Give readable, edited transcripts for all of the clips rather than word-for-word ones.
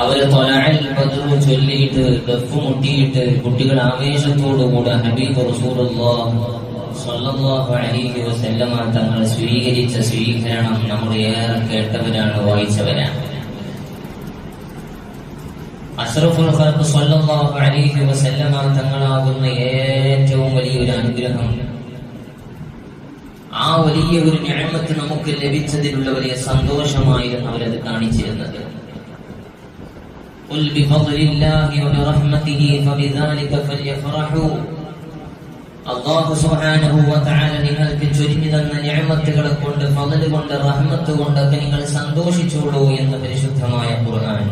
അവര് ത്വലഅൽ ബദ്റു ചൊല്ലിയിട്ട് ദഫ് മുട്ടിയിട്ട് കുട്ടികൾ ആവേശത്തോടുകൂടെ ഹബീബ് റസൂലുള്ളാഹി സ്വല്ലല്ലാഹു അലൈഹി വസല്ലമ തങ്ങൾ സ്വീകരിച്ച സ്വീകരണം നമ്മൾ ഏറെ കേട്ടവരാണ്, വായിച്ചവരാണ്. അഷ്റഫുൽ ഖൽഖ് സ്വല്ലല്ലാഹു അലൈഹി വസല്ലമ തങ്ങളാകുന്ന ഏറ്റവും വലിയൊരു അനുഗ്രഹം, ആ വലിയ ഒരു നിഅമത്ത് നമുക്ക് ലഭിച്ചതിലുള്ള വലിയ സന്തോഷമായിരുന്നു അവരത് കാണിച്ചിരുന്നത്. ഖുൽ ബിഫദ്ലില്ലാഹി വബിറഹ്മതിഹി ഫബിദാലിക ഫൽയഫറഹു. അല്ലാഹു സുബ്ഹാനഹു വ തആല നിങ്ങൾക്ക് ചൊരിഞ്ഞു തന്ന നിഅമത്തുകളെ കൊണ്ട്, ഫള് കൊണ്ട്, റഹ്മത്ത് കൊണ്ടൊക്കെ നിങ്ങൾ സന്തോഷിച്ചോളൂ എന്ന് പരിശുദ്ധമായ ഖുർആൻ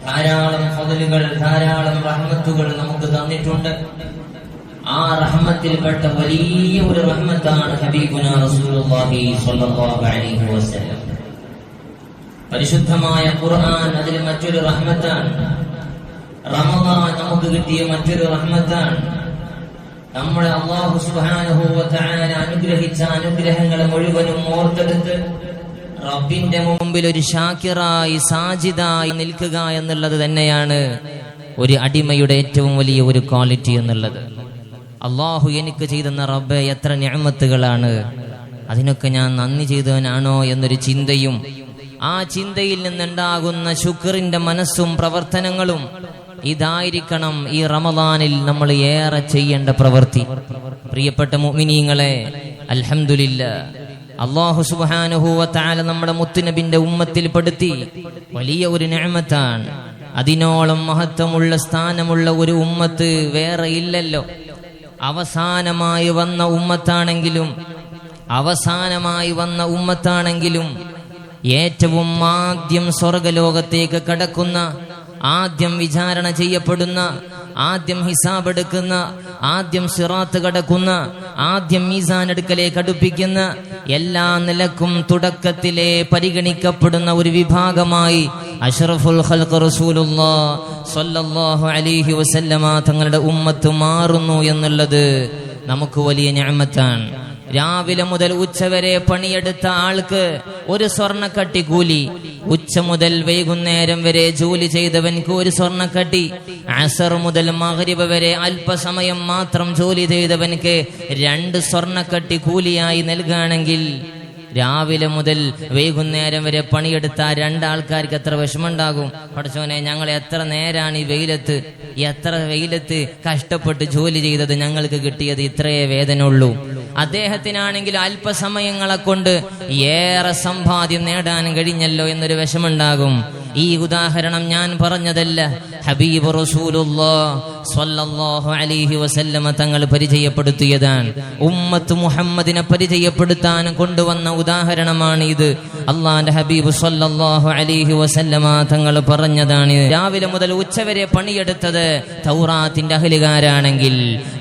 ധാരാളം ഫളലുകൾ, ധാരാളം റഹ്മത്തുകൾ നമുക്ക് തന്നിട്ടുണ്ട്. ആ റഹ്മത്തിൽപ്പെട്ട വലിയ ഒരു റഹ്മത്താണ് ഹബീബുനാ റസൂലുള്ളാഹി സ്വല്ലല്ലാഹു അലൈഹി വസല്ലം. പരിശുദ്ധമായ ഖുർആൻ അതിൽ മറ്റൊരു റഹ്മത്താണ്. റമദാൻ നമുക്ക് കിട്ടിയ മറ്റൊരു റഹ്മത്താണ്. നമ്മളെ അല്ലാഹു സുബ്ഹാനഹു വ തആല അനുഗ്രഹിച്ച അനുഗ്രഹങ്ങളെ മുഴുവനും ഓർത്തെടുത്ത് റബ്ബിന്റെ മുമ്പിൽ ഒരു ഷാക്കിറായി സാജിദായി നിൽക്കുക എന്നുള്ളത് തന്നെയാണ് ഒരു അടിമയുടെ ഏറ്റവും വലിയ ഒരു ക്വാളിറ്റി എന്നുള്ളത്. അല്ലാഹു എനിക്ക് ചെയ്തെന്ന റബ്ബേ എത്ര നിഅമത്തുകളാണ്, അതിനൊക്കെ ഞാൻ നന്ദി ചെയ്തവനാണോ എന്നൊരു ചിന്തയും, ആ ചിന്തയിൽ നിന്നുണ്ടാകുന്ന ശുക്റിന്റെ മനസ്സും പ്രവർത്തനങ്ങളും, ഇതായിരിക്കണം ഈ റമദാനിൽ നമ്മൾ ഏറെ ചെയ്യേണ്ട പ്രവൃത്തി. പ്രിയപ്പെട്ട മുഅ്മിനീങ്ങളെ, അൽഹംദുലില്ലാഹ്, അല്ലാഹു സുബ്ഹാനഹു വ തആല നമ്മുടെ മുത്തുനബിന്റെ ഉമ്മത്തിൽ പെടുത്തി വലിയ ഒരു നിഅമത്താണ്. അതിനോളം മഹത്വമുള്ള സ്ഥാനമുള്ള ഒരു ഉമ്മത്ത് വേറെ ഇല്ലല്ലോ. അവസാനമായി വന്ന ഉമ്മത്താണെങ്കിലും ഏറ്റവും ആദ്യം സ്വർഗലോകത്തേക്ക് കടക്കുന്ന, ആദ്യം വിചാരണ ചെയ്യപ്പെടുന്ന, ആദ്യം ഹിസാബ് എടുക്കുന്ന, ആദ്യം സിറാത്ത് കടക്കുന്ന, ആദ്യം മീസാൻ എടുക്കലേക്ക് അടുപ്പിക്കുന്ന, എല്ലാ നിലക്കും തുടക്കത്തിലെ പരിഗണിക്കപ്പെടുന്ന ഒരു വിഭാഗമായി അഷ്റഫുൽ ഖൽഖ് റസൂലുള്ളാഹി സ്വല്ലല്ലാഹു അലൈഹി വസല്ലമ തങ്ങളുടെ ഉമ്മത്ത് മാറുന്നു എന്നുള്ളത് നമുക്ക് വലിയ നിഅമത്താണ്. രാവിലെ മുതൽ ഉച്ചവരെ പണിയെടുത്ത ആൾക്ക് ഒരു സ്വർണ്ണക്കട്ടി കൂലി, ഉച്ച മുതൽ വൈകുന്നേരം വരെ ജോലി ചെയ്തവൻക്ക് ഒരു സ്വർണ്ണക്കട്ടി, അസർ മുതൽ മഗ്രിബ് വരെ അല്പസമയം മാത്രം ജോലി ചെയ്തവൻക്ക് 2 സ്വർണ്ണക്കട്ടി കൂലിയായി നൽകുകയാണെങ്കിൽ, രാവിലെ മുതൽ വൈകുന്നേരം വരെ പണിയെടുത്ത 2 ആൾക്കാർക്ക് എത്ര വിഷമമുണ്ടാകും. പഠിച്ചോനെ, ഞങ്ങൾ എത്ര നേരാണ് ഈ എത്ര വെയിലത്ത് കഷ്ടപ്പെട്ട് ജോലി ചെയ്തത്, ഞങ്ങൾക്ക് കിട്ടിയത് ഇത്രയേ വേദന ഉള്ളൂ. അദ്ദേഹത്തിനാണെങ്കിൽ അല്പസമയങ്ങളെ കൊണ്ട് ഏറെ സമ്പാദ്യം നേടാൻ കഴിഞ്ഞല്ലോ എന്നൊരു വിഷമുണ്ടാകും. ഈ ഉദാഹരണം ഞാൻ പറഞ്ഞതല്ല, ഹബീബ് റസൂലുള്ളാഹി സ്വല്ലല്ലാഹു അലൈഹി വസല്ലമ തങ്ങൾ പരിചയപ്പെടുത്തിയതാണ്. ഉമ്മത്ത് മുഹമ്മദിനെ പരിചയപ്പെടുത്താൻ കൊണ്ടുവന്ന ഉദാഹരണമാണ് ഇത്. അല്ലാഹുവിന്റെ ഹബീബ് സ്വല്ലല്ലാഹു അലൈഹി വസല്ലമ തങ്ങൾ പറഞ്ഞതാണ്, രാവിലെ മുതൽ ഉച്ചവരെ പണിയെടുത്തത് തൗറാത്തിന്റെ അഹ്ലുകാരാണെങ്കിൽ,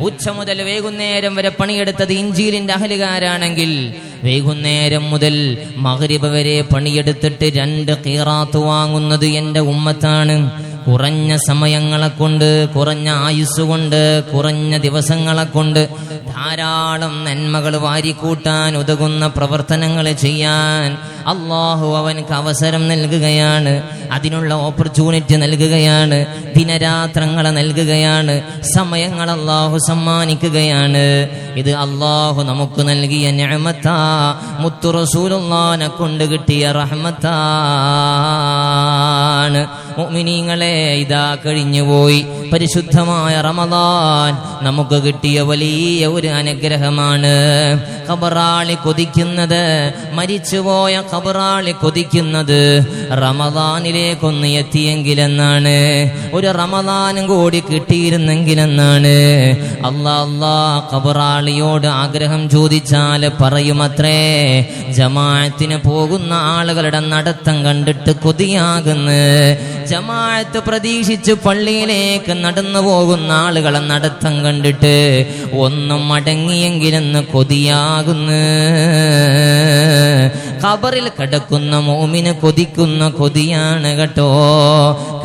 ഉച്ച മുതൽ വൈകുന്നേരം വരെ പണിയെടുത്തത് ഇഞ്ചീലിന്റെ അഹ്ലുകാരാണെങ്കിൽ, വൈകുന്നേരം മുതൽ മഗ്രിബ് വരെ പണിയെടുത്തിട്ട് 2 ഖീറാത്ത് വാങ്ങുന്നത് എന്റെ ഉമ്മത്താണ്. കുറഞ്ഞ സമയങ്ങളെ കൊണ്ട്, കുറഞ്ഞ ആയുസ്സുകൊണ്ട്, കുറഞ്ഞ ദിവസങ്ങളെ കൊണ്ട് ധാരാളം നന്മകൾ വാരിക്കൂട്ടാൻ ഉതകുന്ന പ്രവർത്തനങ്ങൾ ചെയ്യാൻ അല്ലാഹു അവനക്ക് അവസരം നൽകുകയാണ്, അതിനുള്ള ഓപ്പർച്യൂണിറ്റി നൽകുകയാണ്, ദിനരാത്രങ്ങളെ നൽകുകയാണ്, സമയങ്ങൾ അല്ലാഹു സമ്മാനിക്കുകയാണ്. ഇത് അല്ലാഹു നമുക്ക് നൽകിയ നിഅമത്താ, മുത്തു റസൂലുള്ളാഹിനെ കൊണ്ട് കിട്ടിയ റഹ്മത്താണ്. മുഅ്മിനീങ്ങളെ, ഇതാ കഴിഞ്ഞുപോയി പരിശുദ്ധമായ റമദാൻ നമുക്ക് കിട്ടിയ വലിയ ഒരു അനുഗ്രഹമാണ്. ഖബറാളി കൊതിക്കുന്നത്, മരിച്ചുപോയ ഖബറാളി കൊതിക്കുന്നത് റമദാനിലേക്കൊന്ന് എത്തിയെങ്കിലെന്നാണ്, ഒരു റമദാനും കൂടി കിട്ടിയിരുന്നെങ്കിലെന്നാണ്. അല്ലാ ഖബറാളിയോട് ആഗ്രഹം ചോദിച്ചാൽ പറയുമത്രേ, ജമാഅത്തിന് പോകുന്ന ആളുകളുടെ നടത്തം കണ്ടിട്ട് കൊതിയാകുന്നു, ജമാഅത്ത് പ്രതീക്ഷിച്ച് പള്ളിയിലേക്ക് നടന്നു പോകുന്ന ആളുകളെ നടത്തം കണ്ടിട്ട് ഒന്നും മടങ്ങിയെങ്കിലെന്ന് കൊതിയാകുന്നു. ഖബറിൽ കിടക്കുന്ന മുഅ്മിന് കൊതിക്കുന്ന കൊതിയാണ് കേട്ടോ.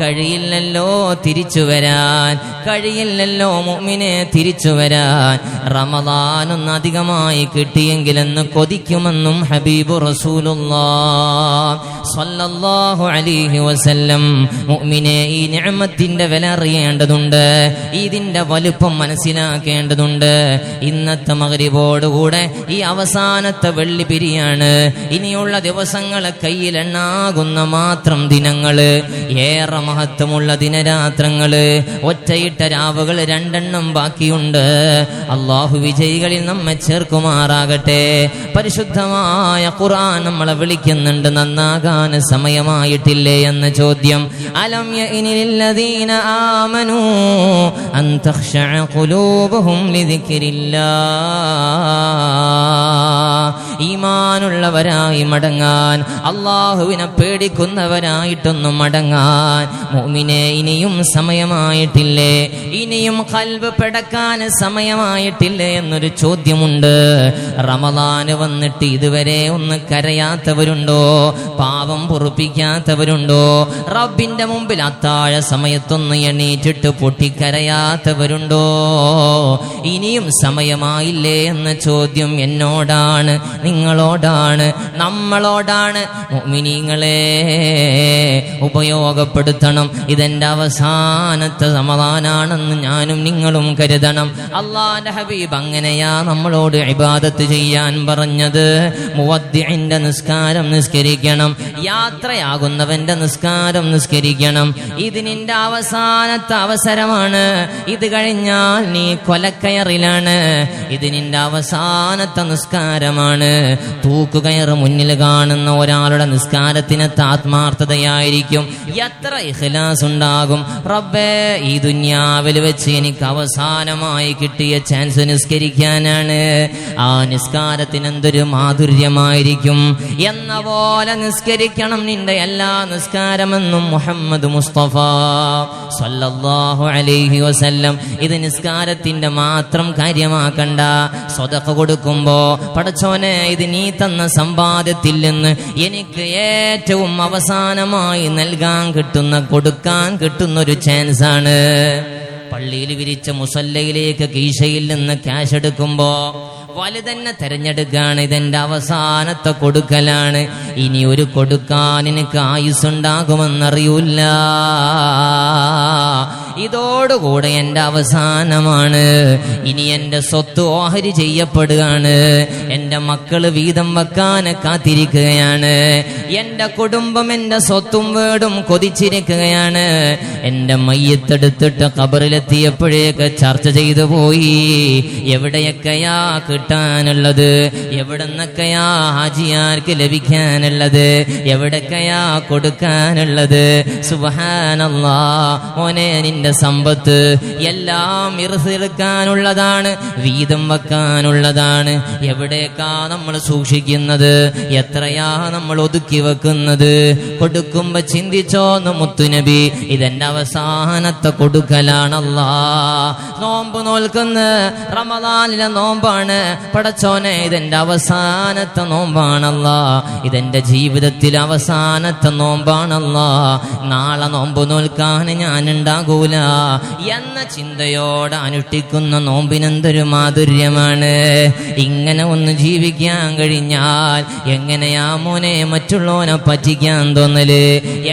കഴിയില്ലല്ലോ തിരിച്ചു വരാൻ, കഴിയില്ലല്ലോ മുഅ്മിനെ തിരിച്ചു വരാൻ. റമദാനൊന്ന് അധികമായി കിട്ടിയെങ്കിലെന്ന് കൊതിക്കുമെന്നും ഹബീബ് റസൂലുള്ളാഹ് സ്വല്ലല്ലാഹു അലൈഹി വസല്ലം. മുഅ്മിനെ, ഈ നിഅമത്തിന്റെ വില അറിയേണ്ടതുണ്ട്, ഇതിന്റെ വലുപ്പം മനസ്സിലാക്കേണ്ടതുണ്ട്. ഇന്നത്തെ മഗ്രിബോടുകൂടെ ഈ അവസാനത്തെ വെള്ളി പിരിയാണ്. ഇനിയുള്ള ദിവസങ്ങളെ കയ്യിലെണ്ണാകുന്ന മാത്രം ദിനങ്ങള്, ഏറെ മഹത്വമുള്ള ദിനരാത്രങ്ങള്, ഒറ്റയിട്ട രാവുകൾ 2 ബാക്കിയുണ്ട്. അള്ളാഹു വിജയികളിൽ നമ്മെ ചേർക്കുമാറാകട്ടെ. പരിശുദ്ധമായ ഖുർആൻ നമ്മളെ വിളിക്കുന്നുണ്ട്, നന്നാകാൻ സമയമായിട്ടില്ലേ എന്ന ചോദ്യം. അലം യഇനില്ലദീന ആമനൂ അൻ തഖ്ശഅ ഖുലൂബുഹും ലിദിക്രില്ലാഹ്. ഈമാനുള്ളവരായി മടങ്ങാൻ, അള്ളാഹുവിനെ പേടിക്കുന്നവരായിട്ടൊന്ന് മടങ്ങാൻ മുഅ്മിനെ ഇനിയും സമയമായിട്ടില്ലേ? ഇനിയും ഖൽബ് പെടക്കാൻ സമയമായിട്ടില്ലേ എന്നൊരു ചോദ്യമുണ്ട്. റമദാന് വന്നിട്ട് ഇതുവരെ ഒന്ന് കരയാത്തവരുണ്ടോ? പാവം പൊറുപ്പിക്കാത്തവരുണ്ടോ? റബ്ബിന്റെ മുമ്പിൽ അത്താഴ സമയത്തൊന്ന് എണീറ്റിട്ട് പൊട്ടിക്കരയാത്തവരുണ്ടോ? ഇനിയും സമയമായില്ലേ എന്ന ചോദ്യം എന്നോടാണ്, നിങ്ങളോടാണ്, നമ്മളോടാണ്. മുഅ്മിനീങ്ങളെ, ഉപയോഗപ്പെടുത്തണം. ഇതെന്റെ അവസാനത്തെ റമദാനാണെന്ന് ഞാനും നിങ്ങളും കരുതണം. അല്ലാഹുവിന്റെ ഹബീബ് അങ്ങനെയാ നമ്മളോട് ഇബാദത്ത് ചെയ്യാൻ പറഞ്ഞത്. മുവദ്ദിഇന്റെ നിസ്കാരം നിസ്കരിക്കണം, യാത്രയാകുന്നവന്റെ നിസ്കാരം നിസ്കരിക്കണം. ഇത് നിന്റെ അവസാനത്തെ അവസരമാണ്. ഇത് കഴിഞ്ഞാൽ നീ കൊലക്കയറിലാണ്. ഇത് നിന്റെ അവസാനത്തെ നിസ്കാരമാണ്. തൂക്കുകയറ് മുന്നിൽ കാണുന്ന ഒരാളുടെ നിസ്കാരത്തിനകത്ത് ആത്മാർത്ഥതയായിരിക്കും, എത്ര ഇഖ്ലാസ് ഉണ്ടാകും. റബ്ബേ, ഈ ദുനിയാവിൽ വെച്ച് എനിക്ക് അവസാനമായി കിട്ടിയ ചാൻസ് നിസ്കരിക്കാനാണ്. ആ നിസ്കാരത്തിന് എന്തൊരു മാധുര്യമായിരിക്കും. എന്ന പോലെ നിസ്കരിക്കണം നിന്റെ എല്ലാ നിസ്കാരമെന്നും മുഹമ്മദ് മുസ്തഫ സ്വല്ലല്ലാഹു അലൈഹി വസല്ലം. ഇത് നിസ്കാരത്തിന്റെ മാത്രം കാര്യമാക്കണ്ട. സ്വതഖ കൊടുക്കുമ്പോ, പടച്ചോനെ, ഇത് നീ തന്ന സമ്പാദ്യത്തിൽ നിന്ന് എനിക്ക് ഏറ്റവും അവസാനമായി നൽകാൻ കിട്ടുന്ന, കൊടുക്കാൻ കിട്ടുന്ന ഒരു ചാൻസ് ആണ്. പള്ളിയിൽ വിരിച്ച മുസല്ലയിലേക്ക് കീശയിൽ നിന്ന് ക്യാഷ് എടുക്കുമ്പോ വലുതന്നെ തെരഞ്ഞെടുക്കാണ്. ഇതെന്റെ അവസാനത്തെ കൊടുക്കലാണ്. ഇനി ഒരു കൊടുക്കാൻ എനിക്ക് ആയുസ്സുണ്ടാകുമെന്നറിയൂല്ല. ഇതോടുകൂടെ എന്റെ അവസാനമാണ്. ഇനി എന്റെ സ്വത്ത് ഓഹരി ചെയ്യപ്പെടുകയാണ്. എന്റെ മക്കള് വീതം വെക്കാൻ കാത്തിരിക്കുകയാണ്. എന്റെ കുടുംബം എന്റെ സ്വത്തും വീടും കൊതിച്ചിരിക്കുകയാണ്. എന്റെ മയ്യത്തെടുത്തിട്ട് ഖബറിലെത്തിയപ്പോഴേക്ക് ചർച്ച ചെയ്തു പോയി, എവിടെയൊക്കെയാ കിട്ടാനുള്ളത്, എവിടെന്നൊക്കെയാ ഹാജിയാർക്ക് ലഭിക്കാനുള്ളത്, എവിടൊക്കെയാ കൊടുക്കാനുള്ളത്. സുബ്ഹാനല്ലാഹ്. മോനെ, നിന്റെ സമ്പത്ത് എല്ലാം ഇറുസെടുക്കാനുള്ളതാണ്, വീതം വെക്കാനുള്ളതാണ്. എവിടേക്കാ നമ്മൾ സൂക്ഷിക്കുന്നത്? എത്രയാ നമ്മൾ ഒതുക്കി വെക്കുന്നത്? കൊടുക്കുമ്പോ ചിന്തിച്ചോന്ന് മുത്തുനബി, ഇതെന്റെ അവസാനത്തെ കൊടുക്കലാണല്ലാ. നോമ്പ് നോൽക്കുന്ന റമദാനിലെ നോമ്പാണ്. പടച്ചോനെ, ഇതെന്റെ അവസാനത്തെ നോമ്പാണല്ലാ. ഇതെന്റെ ജീവിതത്തിൽ അവസാനത്തെ നോമ്പാണല്ലാ. നാളെ നോമ്പ് നോൽക്കാൻ ഞാൻ ഉണ്ടാകൂല എന്ന ചിന്തയോടെ അനുഷ്ഠിക്കുന്ന നോമ്പിനെന്തൊരു മാധുര്യമാണ്. ഇങ്ങനെ ഒന്ന് ജീവിക്കാൻ കഴിഞ്ഞാൽ എങ്ങനെയാ മോനെ മറ്റുള്ളവനെ പറ്റിക്കാൻ തോന്നല്?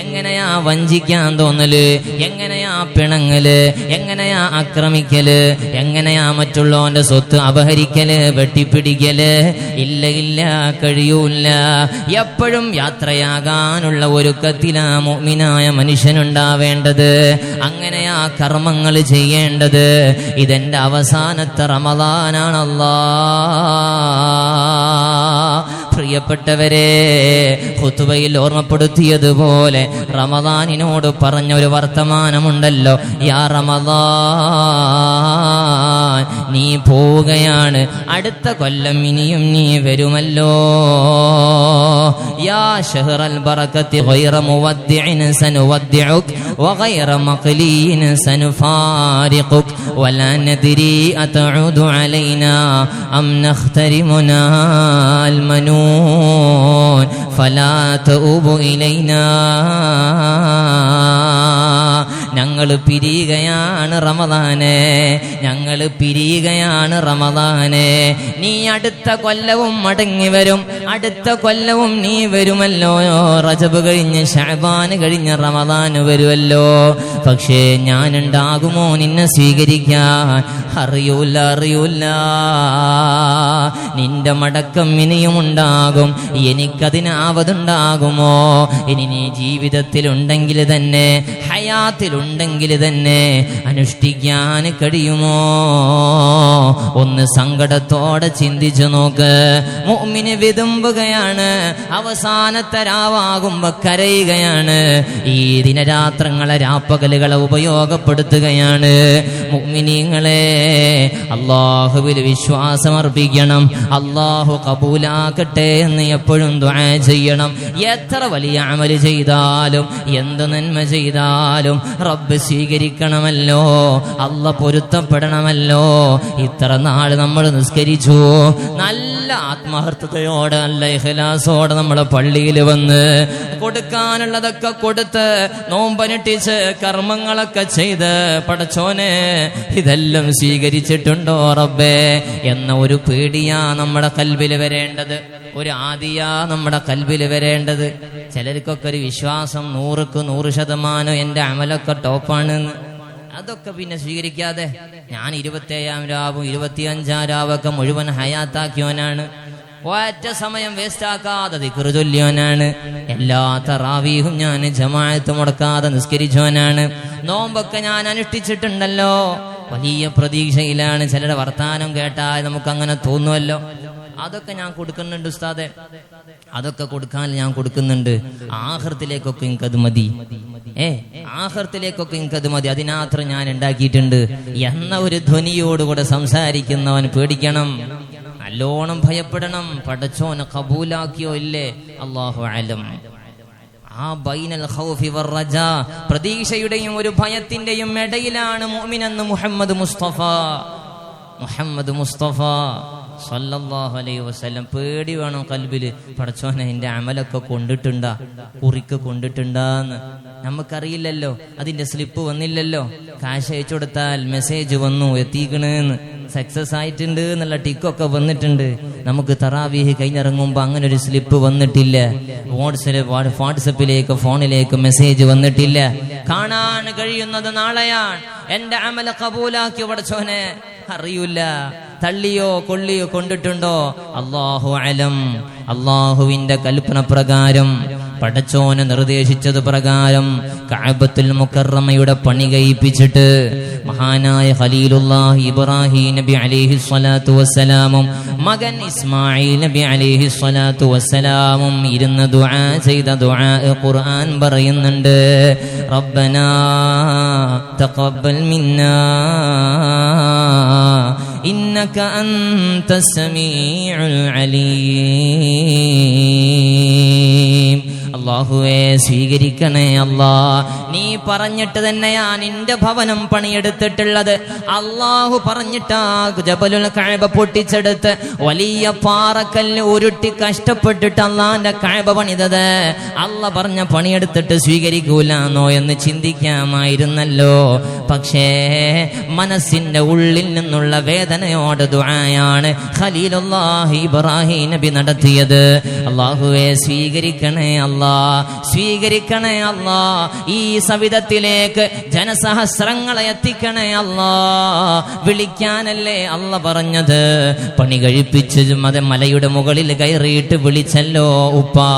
എങ്ങനെയാ വഞ്ചിക്കാൻ തോന്നല്? എങ്ങനെയാ പിണങ്ങല്? എങ്ങനെയാ ആക്രമിക്കല്? എങ്ങനെയാ മറ്റുള്ളവന്റെ സ്വത്ത് അപഹരിക്കല്, വെട്ടിപ്പിടിക്കല്? ഇല്ല ഇല്ല, കഴിയൂല. എപ്പോഴും യാത്രയാകാനുള്ള ഒരുക്കത്തിലാ മുഅ്മിനായ മനുഷ്യനുണ്ടാവേണ്ടത്. അങ്ങനെയാ കർമ്മങ്ങൾ ചെയ്യേണ്ടത്. ഇതെന്റെ അവസാനത്തെ റമദാനാണല്ലാ. പ്രിയപ്പെട്ടവരെ, ഖുതുബയിൽ ഓർമ്മപ്പെടുത്തിയതുപോലെ റമദാനിനോട് പറഞ്ഞ ഒരു വർത്തമാനമുണ്ടല്ലോ, യാ റമദാൻ നീ പോവുകയാണ്, അടുത്ത കൊല്ലം ഇനിയും നീ വരുമല്ലോ. യാ ശഹ്റൽ ബറകത്തി ഗൈറ മുവദ്ദിഇൻ സനുവദ്ദിഉക് വഗൈറ മഖ്ലിയിൻ സനുഫാരിഖുക് വലാ നദ്രി അതഉദു അലൈനാ അം നഖ്തരിമുനാ അൽ മനൂൻ ഫലാ തഊബു ഇലൈനാ. ഞങ്ങൾ പിരിയുകയാണ് റമദാനെ, ഞങ്ങൾ പിരിയുകയാണ് റമദാനെ. നീ അടുത്ത കൊല്ലവും മടങ്ങി വരും, അടുത്ത കൊല്ലവും നീ വരുമല്ലോ. റജബ് കഴിഞ്ഞ് ശഅബാൻ കഴിഞ്ഞ് റമദാൻ വരുമല്ലോ. പക്ഷേ ഞാനുണ്ടാകുമോ നിന്നെ സ്വീകരിക്കാൻ? അറിയൂല, അറിയൂല. നിന്റെ മടക്കം ഇനിയും ഉണ്ടാകും, എനിക്കതിനാവതുണ്ടാകുമോ? ഇനി നീ ജീവിതത്തിലുണ്ടെങ്കിൽ തന്നെ, ഹയാത്തിലുണ്ടെങ്കിൽ തന്നെ അനുഷ്ഠിക്കാൻ കഴിയുമോ? ഒന്ന് സങ്കടത്തോടെ ചിന്തിച്ചു നോക്ക്. മുഅ്മിന് വിതുമ്പുകയാണ്, അവസാനത്തെ രാവാകുമ്പോ കരയുകയാണ്. ഈ ദിനരാത്രങ്ങളെ രാപ്പകലുകളെ ഉപയോഗപ്പെടുത്തുകയാണ്. മുഅ്മിനീങ്ങളെ, അല്ലാഹുവിൽ വിശ്വാസമർപ്പിക്കണം. അല്ലാഹു കബൂലാക്കട്ടെ എന്ന് എപ്പോഴും ദുആ ചെയ്യണം. എത്ര വലിയ അമൽ ചെയ്താലും, എന്ത് നന്മ ചെയ്താലും റബ്ബ് സ്വീകരിക്കണമല്ലോ, അല്ല പൊരുത്തപ്പെടണമല്ലോ. ഇത്ര നാൾ നമ്മൾ നിസ്കരിച്ചു, നല്ല ആത്മാർത്ഥതയോടെ, നല്ല ഇഖ്ലാസോടെ നമ്മളെ പള്ളിയിൽ വന്ന് കൊടുക്കാനുള്ളതൊക്കെ കൊടുത്ത്, നോമ്പനുഷ്ഠിച്ച്, കർമ്മങ്ങളൊക്കെ ചെയ്ത്, പടച്ചോനെ ഇതെല്ലാം സ്വീകരിച്ചിട്ടുണ്ടോ റബ്ബേ എന്ന ഒരു പേടിയാ നമ്മുടെ കൽബിൽ വരേണ്ടത്, ഒരു ആദിയാ നമ്മുടെ കൽബിൽ വരേണ്ടത്. ചിലർക്കൊക്കെ ഒരു വിശ്വാസം 100% എന്റെ അമലൊക്കെ ടോപ്പാണെന്ന്. അതൊക്കെ പിന്നെ സ്വീകരിക്കാതെ ഞാൻ 27 രാവും 25 രാവൊക്കെ മുഴുവൻ ഹയാത്താക്കിയോനാണ്, ഒറ്റ സമയം വേസ്റ്റാക്കാതെ ദിക്റ് ചൊല്ലിയോനാണ്, എല്ലാ തറാവീഹും ഞാൻ ജമാഅത്ത് മുടക്കാതെ നിസ്കരിച്ചോനാണ്, നോമ്പൊക്കെ ഞാൻ അനുഷ്ഠിച്ചിട്ടുണ്ടല്ലോ. വലിയ പ്രതീക്ഷയിലാണ്. ചിലരുടെ വർത്താനം കേട്ടാൽ നമുക്കങ്ങനെ തോന്നുമല്ലോ. അതൊക്കെ ഞാൻ കൊടുക്കുന്നുണ്ട് ഉസ്താദെ, അതൊക്കെ കൊടുക്കാൻ ഞാൻ കൊടുക്കുന്നുണ്ട്. ആഖിറത്തിലേക്കൊക്കെ എനിക്കത് മതി, ആഖിറത്തിലേക്കൊക്കെ എനിക്കത് മതി, അതിനാത്രം ഞാൻ ഉണ്ടാക്കിയിട്ടുണ്ട് എന്ന ഒരു ധ്വനിയോടുകൂടെ സംസാരിക്കുന്നവൻ പേടിക്കണം, നല്ലോണം ഭയപ്പെടണം. പടച്ചോനെ കബൂലാക്കിയോ ഇല്ലേ അല്ലാഹു അലം. ആ ബൈനൽ ഖൗഫി വറജാ, പ്രതീക്ഷയുടെയും ഒരു ഭയത്തിന്റെയും ഇടയിലാണ് മുഅ്മിനെന്ന് മുഹമ്മദ് മുസ്തഫ സല്ലല്ലാഹു അലൈഹി വസല്ലം. പേടി വേണം കൽബില്. പടച്ചോനെ എന്റെ അമലൊക്കെ കൊണ്ടിട്ടുണ്ടാ, കുറിക്ക് കൊണ്ടിട്ടുണ്ടാന്ന് നമുക്കറിയില്ലല്ലോ. അതിന്റെ സ്ലിപ്പ് വന്നില്ലല്ലോ, കാശ് അയച്ചു കൊടുത്താൽ മെസ്സേജ് വന്നു എത്തിക്കണെന്ന്, സക്സസ് ആയിട്ടുണ്ട് എന്നുള്ള ടിക്കൊക്കെ വന്നിട്ടുണ്ട്. നമുക്ക് തറാവീഹ് കഴിഞ്ഞിറങ്ങുമ്പോ അങ്ങനെ ഒരു സ്ലിപ്പ് വന്നിട്ടില്ല. വാട്സപ്പിലേക്ക്, ഫോണിലേക്ക് മെസ്സേജ് വന്നിട്ടില്ല. കാണാൻ കഴിയുന്നത് നാളെയാണ്. എന്റെ അമല കബൂലാക്കി പടച്ചോനെ അറിയൂല, തള്ളിയോ കൊള്ളിയോ കൊണ്ടിട്ടുണ്ടോ അല്ലാഹു അലം. അല്ലാഹുവിന്റെ കൽപ്പന പ്രകാരം, പടച്ചോനെ നിർദ്ദേശിച്ചത് പ്രകാരം കഅബത്തുൽ മുകറമയുടെ പണി കഴിപ്പിച്ചിട്ട് മഹാനായ ഖലീലുല്ലാഹി ഇബ്രാഹിം നബി അലൈഹി സ്വലാത്തു വസ്സലാമും മകൻ ഇസ്മായിൽ നബി അലൈഹി സ്വലാത്തു വസ്സലാമും ഇരുന്ന് ദുആ ചെയ്ത ദുആ ഖുർആൻ പറയുന്നുണ്ട്. റബ്ബനാ തഖബ്ബൽ മിന്നാ ഇന്നക അൻതസ് സമീഉൽ അലീം. അല്ലാഹുവേ സ്വീകരിക്കണേ അല്ലാ. നീ പറഞ്ഞിട്ട് തന്നെയാ നിന്റെ ഭവനം പണിയെടുത്തിട്ടുള്ളത്. അല്ലാഹു പറഞ്ഞിട്ടാ ജബലുൽ കഅബ പൊട്ടിച്ചെടുത്ത് വലിയ പാറക്കല്ല് ഉരുട്ടി കഷ്ടപ്പെട്ടിട്ട് അല്ലാഹുവിന്റെ കഅബ പണിതത്. അല്ലാഹ് പറഞ്ഞ പണിയെടുത്തിട്ട് സ്വീകരിക്കൂലാന്നോ എന്ന് ചിന്തിക്കാമായിരുന്നല്ലോ. പക്ഷേ മനസ്സിന്റെ ഉള്ളിൽ നിന്നുള്ള വേദനയോട് ദുആയാണ് ഖലീലുല്ലാഹി ഇബ്രാഹിം നബി നടത്തിയത്. അല്ലാഹുവേ സ്വീകരിക്കണേ അല്ലാ, സ്വീകരിക്കണേ അല്ലാ. ഈ സവിധത്തിലേക്ക് ജനസഹസ്രങ്ങളെ എത്തിക്കണേ അല്ലാ. വിളിക്കാനല്ലേ അല്ല പറഞ്ഞത്. പണി കഴിപ്പിച്ച് മലയുടെ മുകളിൽ കയറിയിട്ട് വിളിച്ചല്ലോ ഉപ്പാ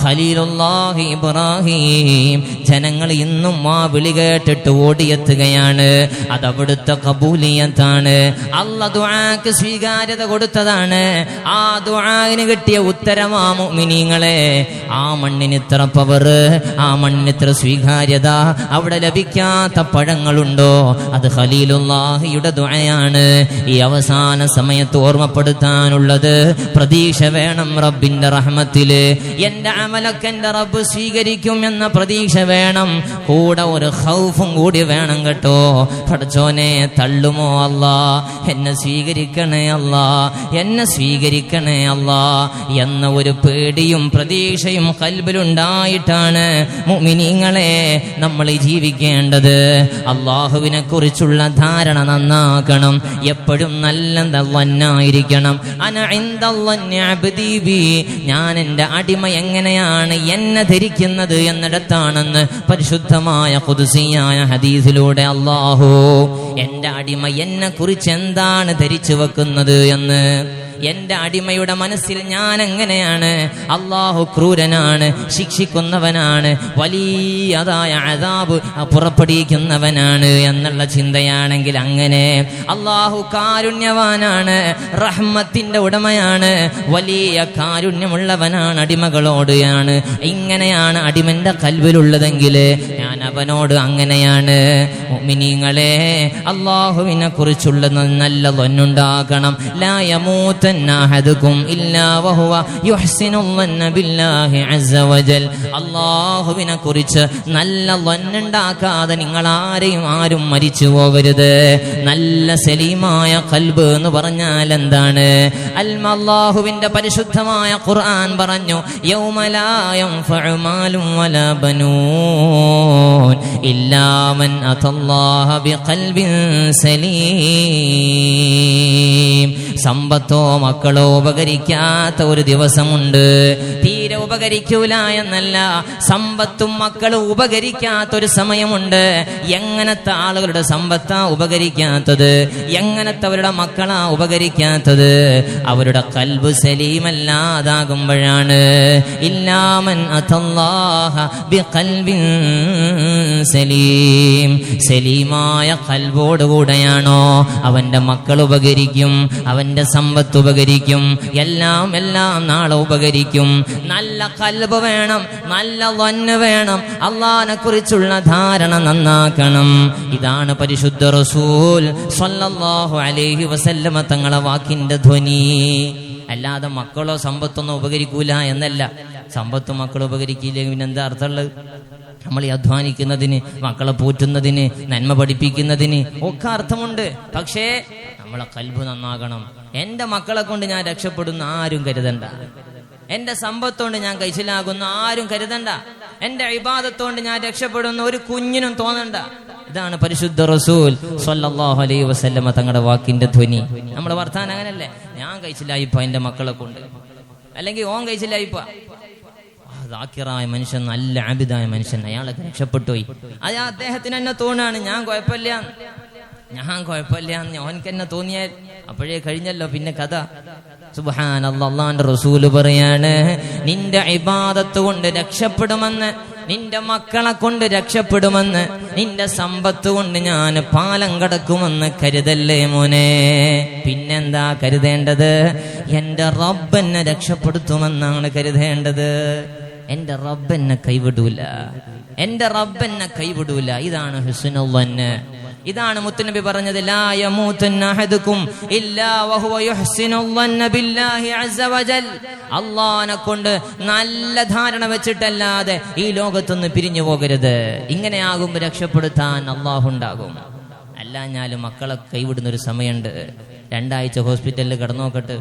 ഖലീലുല്ലാഹി ഇബ്രാഹിം. ജനങ്ങൾ ഇന്നും ആ വിളി കേട്ടിട്ട് ഓടിയെത്തുകയാണ്. അതവിടുത്തെ കബൂലിയത്താണ്. അല്ല ദുആക്ക് സ്വീകാര്യത കൊടുത്തതാണ്. ആ ദുആന് കിട്ടിയ ഉത്തരമാ മുഅ്മിനീങ്ങളെ. ആ മണ്ണിന് എത്ര പവർ, ആ മണ്ണിന് എത്ര സ്വീകാര്യത, അവിടെ ലഭിക്കാത്ത പഴങ്ങളുണ്ടോ? അത് ഖലീലുള്ളാഹിയുടെ ദുആയാണ്. ഈ അവസാന സമയത്ത് ഓർമ്മപ്പെടുത്താനുള്ളത്, പ്രതീക്ഷ വേണം റബ്ബിന്റെ റഹ്മത്തില്. എന്റെ അമലൊക്കെ എന്റെ റബ്ബ് സ്വീകരിക്കും എന്ന പ്രതീക്ഷ വേണം. കൂടെ ഒരു ഖൗഫും കൂടി വേണം കേട്ടോ. പടച്ചോനെ തള്ളുമോ അല്ലാ, എന്നെ സ്വീകരിക്കണേ അല്ലാ, എന്നെ സ്വീകരിക്കണേ അല്ലാ എന്ന ഒരു പേടിയും പ്രതീക്ഷയും ഖൽബിലുണ്ടായിട്ടാണ് മുഅ്മിനീങ്ങളെ നമ്മൾ ജീവിക്കേണ്ടത്. അല്ലാഹുവിനെ കുറിച്ചുള്ള ധാരണ നന്നാക്കണം. എപ്പോഴും നല്ല വന്നായിരിക്കണം. അന ഇൻദല്ലാഹി അബ്ദീ ബി, ഞാൻ എൻ്റെ അടിമ എങ്ങനെയാണ് എന്നെ ധരിക്കുന്നത് എന്നിടത്താണെന്ന് പരിശുദ്ധമായ ഖുദ്സിയായ ഹദീസിലൂടെ അല്ലാഹു എൻ്റെ അടിമ എന്നെ കുറിച്ച് എന്താണ് ധരിച്ചു വെക്കുന്നത് എന്ന്, എന്റെ അടിമയുടെ മനസ്സിൽ ഞാൻ എങ്ങനെയാണ്. അല്ലാഹു ക്രൂരനാണ്, ശിക്ഷിക്കുന്നവനാണ്, വലിയതായ അദാബ് പുറപ്പെടുവിക്കുന്നവനാണ് എന്നുള്ള ചിന്തയാണെങ്കിൽ അങ്ങനെ. അല്ലാഹു കാരുണ്യവാനാണ്, റഹ്മത്തിന്റെ ഉടമയാണ്, വലിയ കാരുണ്യമുള്ളവനാണ്, അടിമകളോടാണ്. ഇങ്ങനെയാണ് അടിമന്റെ ഖൽബിലുള്ളതെങ്കിൽ ഞാൻ അവനോട് അങ്ങനെയാണ്. മുഅ്മിനീങ്ങളെ, അല്ലാഹുവിനെ കുറിച്ചുള്ള നല്ല ളന്നുണ്ടാക്കണം. ലാ യമൂത്ത് അല്ലാഹുവിനെ കുറിച്ച് നല്ല ളന്നുണ്ടാക്കാതെ നിങ്ങൾ ആരും മരിച്ചു പോകരുത്. നല്ല സലീമായ ഖൽബ് എന്ന് പറഞ്ഞാൽ എന്താണ്? അല്ലാഹുവിന്റെ പരിശുദ്ധമായ ഖുർആൻ പറഞ്ഞു, യൗമ ലാ യൻഫഉ മാലും വലാ ബനൂൻ ഇല്ലാ മൻ അതല്ലാഹ ബിഖൽബിൻ സലീം. സമ്പത്തോ മക്കളോ ഉപകരിക്കാത്ത ഒരു ദിവസമുണ്ട്. തീരെ ഉപകരിക്കൂല എന്നല്ല, സമ്പത്തും മക്കളും ഉപകരിക്കാത്തൊരു സമയമുണ്ട്. എങ്ങനത്തെ ആളുകളുടെ സമ്പത്താ ഉപകരിക്കാത്തത്? എങ്ങനത്തെ അവരുടെ മക്കളാ ഉപകരിക്കാത്തത്? അവരുടെ ഖൽബ് സലീമല്ലാതാകുമ്പോഴാണ്. ഇല്ലാമൻ അതല്ലാഹ ബിഖൽബിൻ സലീം. സലീമായ ഖൽബോടുകൂടെയാണോ അവന്റെ മക്കൾ ഉപകരിക്കും, അവന്റെ സമ്പത്ത് ഉപകരിക്കും, എല്ലാം നാളെ ഉപകരിക്കും. നല്ല ഖൽബ് വേണം, നല്ല ളന്ന് വേണം, അല്ലാഹുവിനെ കുറിച്ചുള്ള ധാരണ നന്നാക്കണം. ഇതാണ് പരിശുദ്ധ റസൂൽ സ്വല്ലല്ലാഹു അലൈഹി വസല്ലമ തങ്ങളെ വാക്കിന്റെ ധ്വനി. അല്ലാതെ മക്കളോ സമ്പത്തൊന്നും ഉപകരിക്കൂല എന്നല്ല. സമ്പത്തും മക്കളും ഉപകരിക്കില്ലെങ്കിൽ പിന്നെ എന്താ അർത്ഥമുള്ളത്? നമ്മൾ ഈ അധ്വാനിക്കുന്നതിന്, മക്കളെ പോറ്റുന്നതിന്, നന്മ പഠിപ്പിക്കുന്നതിന് ഒക്കെ അർത്ഥമുണ്ട്. പക്ഷേ നമ്മളെ ഖൽബ് നന്നാകണം. എന്റെ മക്കളെ കൊണ്ട് ഞാൻ രക്ഷപ്പെടുന്ന ആരും കരുതണ്ട. എന്റെ സമ്പത്തോണ്ട് ഞാൻ കൈശലാകുന്ന ആരും കരുതണ്ട. എന്റെ ഇബാദത്തോണ്ട് ഞാൻ രക്ഷപ്പെടുന്ന ഒരു കുഞ്ഞിനും തോന്നണ്ട. ഇതാണ് പരിശുദ്ധ റസൂൽ സ്വല്ലല്ലാഹു അലൈഹി വസല്ലമ തങ്ങളുടെ വാക്കിന്റെ ധ്വനി. നമ്മുടെ വർത്താനം അങ്ങനല്ലേ? ഞാൻ കഴിച്ചില്ലായിപ്പോ എന്റെ മക്കളെ കൊണ്ട്, അല്ലെങ്കിൽ ഓൻ കഴിച്ചില്ലായിപ്പോ. ദാക്കിറായ മനുഷ്യൻ, നല്ല ആബിദായ മനുഷ്യൻ, അയാളൊക്കെ രക്ഷപ്പെട്ടുപോയി. അത് അദ്ദേഹത്തിന് എന്നെ തോന്നാണ് ഞാൻ കുഴപ്പമില്ല ഓനക്ക് എന്നെ തോന്നിയാൽ അപ്പോഴേ കഴിഞ്ഞല്ലോ. പിന്നെ കഥ സുബ്ഹാനല്ലാഹ്. അല്ലാഹുവിന്റെ റസൂല് പറയാണ്, നിന്റെ ഇബാദത്ത് കൊണ്ട് രക്ഷപ്പെടുമെന്ന്, നിന്റെ മക്കളെ കൊണ്ട് രക്ഷപ്പെടുമെന്ന്, നിന്റെ സമ്പത്ത് കൊണ്ട് ഞാൻ പാലം കടക്കുമെന്ന് കരുതല്ലേ മോനെ. പിന്നെന്താ കരുതേണ്ടത്? എന്റെ റബ്ബ് എന്നെ രക്ഷപ്പെടുത്തുമെന്നാണ് കരുതേണ്ടത്. എന്റെ റബ്ബ് എന്നെ കൈവിടൂല, എന്റെ റബ്ബ് എന്നെ കൈവിടൂല. ഇതാണ് ഹുസ്നുൽ ളന്ന്. ഇതാണ് മുത്തുനബി പറഞ്ഞത്, ലാ യമൂതുന്ന അഹദുകും ഇല്ലാ വഹുവ യുഹ്സിനുൽ ളന്ന ബില്ലാഹി അസ്സ വജൽ. അല്ലാഹുവിനെ കൊണ്ട് നല്ല ധാരണ വെച്ചിട്ടല്ലാതെ ഈ ലോകത്തുനിന്ന് പിരിഞ്ഞു പോകരുത്. ഇങ്ങനെയാകുമ്പോൾ രക്ഷപ്പെടുത്താൻ അല്ലാഹു ഉണ്ടാകും. അല്ലാഞ്ഞാലും മക്കളെ കൈവിടുന്നൊരു സമയമുണ്ട്. 2 ആഴ്ച ഹോസ്പിറ്റലിൽ കിടന്നോക്കട്ട്,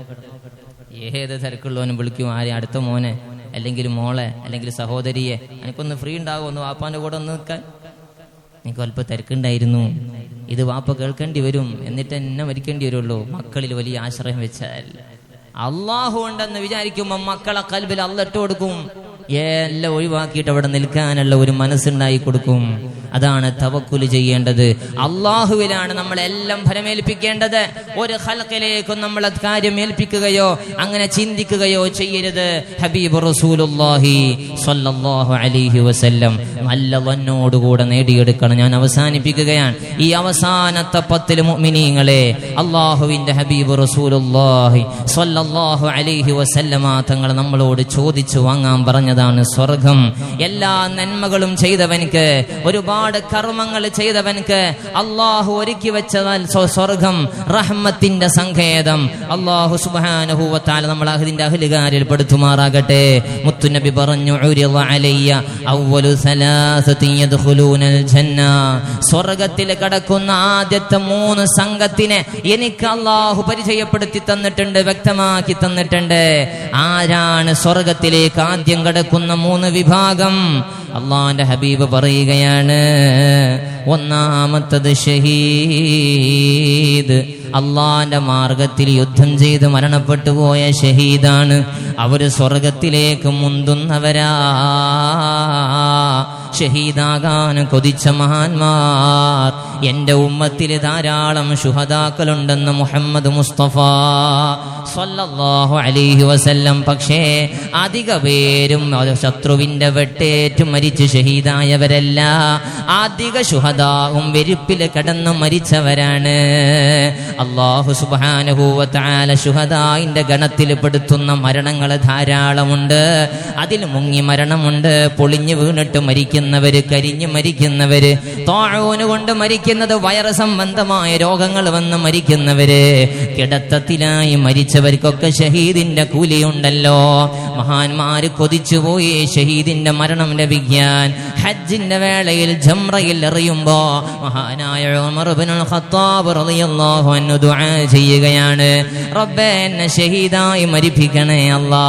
ഏത് തിരക്കുള്ളവനും വിളിക്കും, ആരെ അടുത്ത മോനെ അല്ലെങ്കിൽ മോളെ അല്ലെങ്കിൽ സഹോദരിയെ, എനിക്കൊന്ന് ഫ്രീ ഉണ്ടാകുമോ, ഒന്ന് വാപ്പാന്റെ കൂടെ ഒന്ന് നിൽക്കാൻ, എനിക്ക് അല്പം തിരക്കുണ്ടായിരുന്നു, ഇത് വാപ്പ കേൾക്കേണ്ടി വരും, എന്നിട്ട് എന്നെ മരിക്കേണ്ടി വരുള്ളൂ. മക്കളിൽ വലിയ ആശ്രയം വെച്ചാൽ അള്ളാഹു ഉണ്ടെന്ന് വിചാരിക്കുമ്പോൾ മക്കളെ ഖൽബിൽ അല്ലാഹു ഇട്ട് കൊടുക്കും. എല്ലാം ഒഴിവാക്കിയിട്ട് അവിടെ നിൽക്കാനുള്ള ഒരു മനസ്സുണ്ടായി കൊടുക്കും. അതാണ് തവക്കുല് ചെയ്യേണ്ടത്. അള്ളാഹുവിലാണ് നമ്മളെല്ലാം ഫലമേൽപ്പിക്കേണ്ടത്. ഒരു ഖൽഖിലേക്കും നമ്മൾ കാര്യം ഏൽപ്പിക്കുകയോ അങ്ങനെ ചിന്തിക്കുകയോ ചെയ്യരുത്. ഹബീബ് റസൂലുള്ളാഹി സ്വല്ലല്ലാഹു അലൈഹി വസല്ലം നല്ല വന്നോടുകൂടെ നേടിയെടുക്കണം. ഞാൻ അവസാനിപ്പിക്കുകയാണ്. ഈ അവസാനത്തെ 10 മുഅ്മിനീങ്ങളെ അള്ളാഹുവിന്റെ ഹബീബ് റസൂലുള്ളാഹി സ്വല്ലല്ലാഹു അലൈഹി വസല്ലമ തങ്ങൾ നമ്മളോട് ചോദിച്ചു വാങ്ങാൻ പറഞ്ഞത് പറഞ്ഞതാണ് സ്വർഗം. എല്ലാ നന്മകളും ചെയ്തവൻക്ക്, ഒരുപാട് കർമ്മങ്ങൾ ചെയ്തവൻക്ക് അള്ളാഹു ഒരുക്കി വെച്ചതാൽ സ്വർഗം റഹ്മത്തിന്റെ സങ്കേതം. അള്ളാഹു സുബ്ഹാനഹു വ തആല നമ്മൾ അതിന്റെ അഹ്ലുകാരിൽ പെടുത്തുമാറാകട്ടെ. മുത്തുനബി പറഞ്ഞു, ഉരിദ അലയ്യ അവ്വലു സലാസതി യദ്ഖുലൂനൽ ജന്ന. സ്വർഗത്തിൽ കടക്കുന്ന ആദ്യത്തെ 3 സംഘത്തിനെ എനിക്ക് അള്ളാഹു പരിചയപ്പെടുത്തി തന്നിട്ടുണ്ട്, വ്യക്തമാക്കി തന്നിട്ടുണ്ട്. ആരാണ് സ്വർഗത്തിലേക്ക് ആദ്യം കടക്കുന്ന 3 വിഭാഗം? അള്ളാന്റെ ഹബീബ് പറയുകയാണ്, ഒന്നാമത്തത് ഷഹീദ്. അള്ളാന്റെ മാർഗത്തിൽ യുദ്ധം ചെയ്ത് മരണപ്പെട്ടു പോയ ഷഹീദാണ്. അവര് സ്വർഗത്തിലേക്ക് മുന്തുന്നവരാ. ഷഹീദാകാൻ കൊതിച്ച മഹാന്മാർ എന്റെ ഉമ്മത്തിൽ ധാരാളം ശുഹദാക്കളുണ്ടെന്ന് മുഹമ്മദ് മുസ്തഫ സ്വല്ലല്ലാഹു അലൈഹി വസല്ലം. പക്ഷേ അധിക പേരും ശത്രുവിന്റെ വെട്ടേറ്റു മരിച്ച് ഷഹീദായവരല്ല. അധിക ശുഹദാവും വെരുപ്പിൽ കിടന്ന് മരിച്ചവരാണ്. അല്ലാഹു സുബ്ഹാനഹു വ തആല ശുഹദായിന്റെ ഗണത്തിൽ പെടുത്തുന്ന മരണങ്ങൾ ധാരാളമുണ്ട്. അതിൽ മുങ്ങി മരണമുണ്ട്, പൊളിഞ്ഞു വീണിട്ട് മരിക്കുന്നവര്, കരിഞ്ഞു മരിക്കുന്നവര്, താഊന് കൊണ്ട് മരിക്കുന്നത്, വയറ് സംബന്ധമായ രോഗങ്ങൾ വന്ന് മരിക്കുന്നവര്, കിടത്തത്തിലായി മരിച്ചവർക്കൊക്കെ ഷഹീദിന്റെ കൂലിയുണ്ടല്ലോ. മഹാന്മാര് കൊതിച്ചുപോയി ഷഹീദിന്റെ മരണം ലഭിക്കാൻ. ഹജ്ജിന്റെ വേളയിൽ ജംറയിൽ എറിയുമ്പോ മഹാനായ ഉമർ ഇബ്നുൽ ഖത്താബ് റളിയല്ലാഹു അൻഹു ദുആ ചെയ്യുകയാണ്, റബ്ബേ എന്നെ ഷഹീദായി മരിപ്പിക്കണേ അല്ലാ,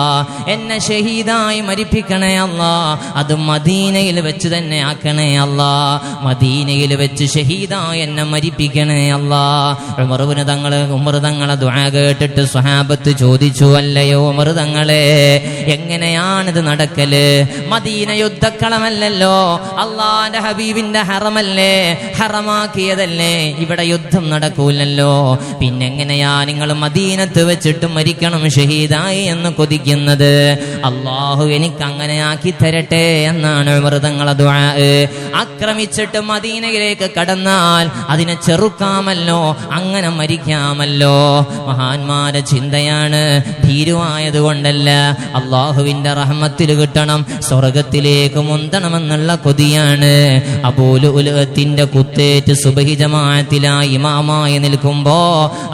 എന്നെ ഷഹീദായി മരിപ്പിക്കണേ അല്ലാ, അത് മദീനയിൽ വെച്ച് തന്നെ ആക്കണേ അല്ലാ, മദീനയിൽ വെച്ച് ഷഹീദായി എന്നെ മരിപ്പിക്കണേ അല്ലാ. ഉമർ തങ്ങളെ ദുആ കേട്ടിട്ട് സ്വഹാബത്ത് ചോദിച്ചു, അല്ലയോ ഉമർ തങ്ങളെ, എങ്ങനെയാണിത് നടക്കല്? മദീന യുദ്ധക്കളമല്ലല്ലോ, അള്ളാന്റെ ഹബീബിന്റെ ഹറമല്ലേ, ഹറമാക്കിയതല്ലേ, ഇവിടെ യുദ്ധം നടക്കൂലല്ലോ, പിന്നെങ്ങനെയാ നിങ്ങൾ മദീനത്ത് വെച്ചിട്ട് മരിക്കണം ഷഹീദായി എന്ന് കൊതിക്കുന്നത്? അള്ളാഹു എനിക്ക് അങ്ങനെ ആക്കി തരട്ടെ എന്നാണ് ഉമർ തങ്ങളെ ദുആ. ആക്രമിച്ചിട്ട് മദീനയിലേക്ക് കടന്നാൽ അതിനെ ചെറുക്കാമല്ലോ, അങ്ങനെ മരിക്കാമല്ലോ. മഹാന്മാരെ ചിന്തയാണ്, ഭീരുവായത് കൊണ്ടല്ല, അള്ളാഹുവിന്റെ റഹ്മത്തിൽ കിട്ടണം, സ്വർഗത്തിലേക്ക് മുന്തണമെന്നുള്ള കൊതിയാണ്. അബൂലുഅത്തിന്റെ കുത്തേറ്റ് സുബഹി ജമാഅത്തിലായി ഇമാമായി നിൽക്കുമ്പോ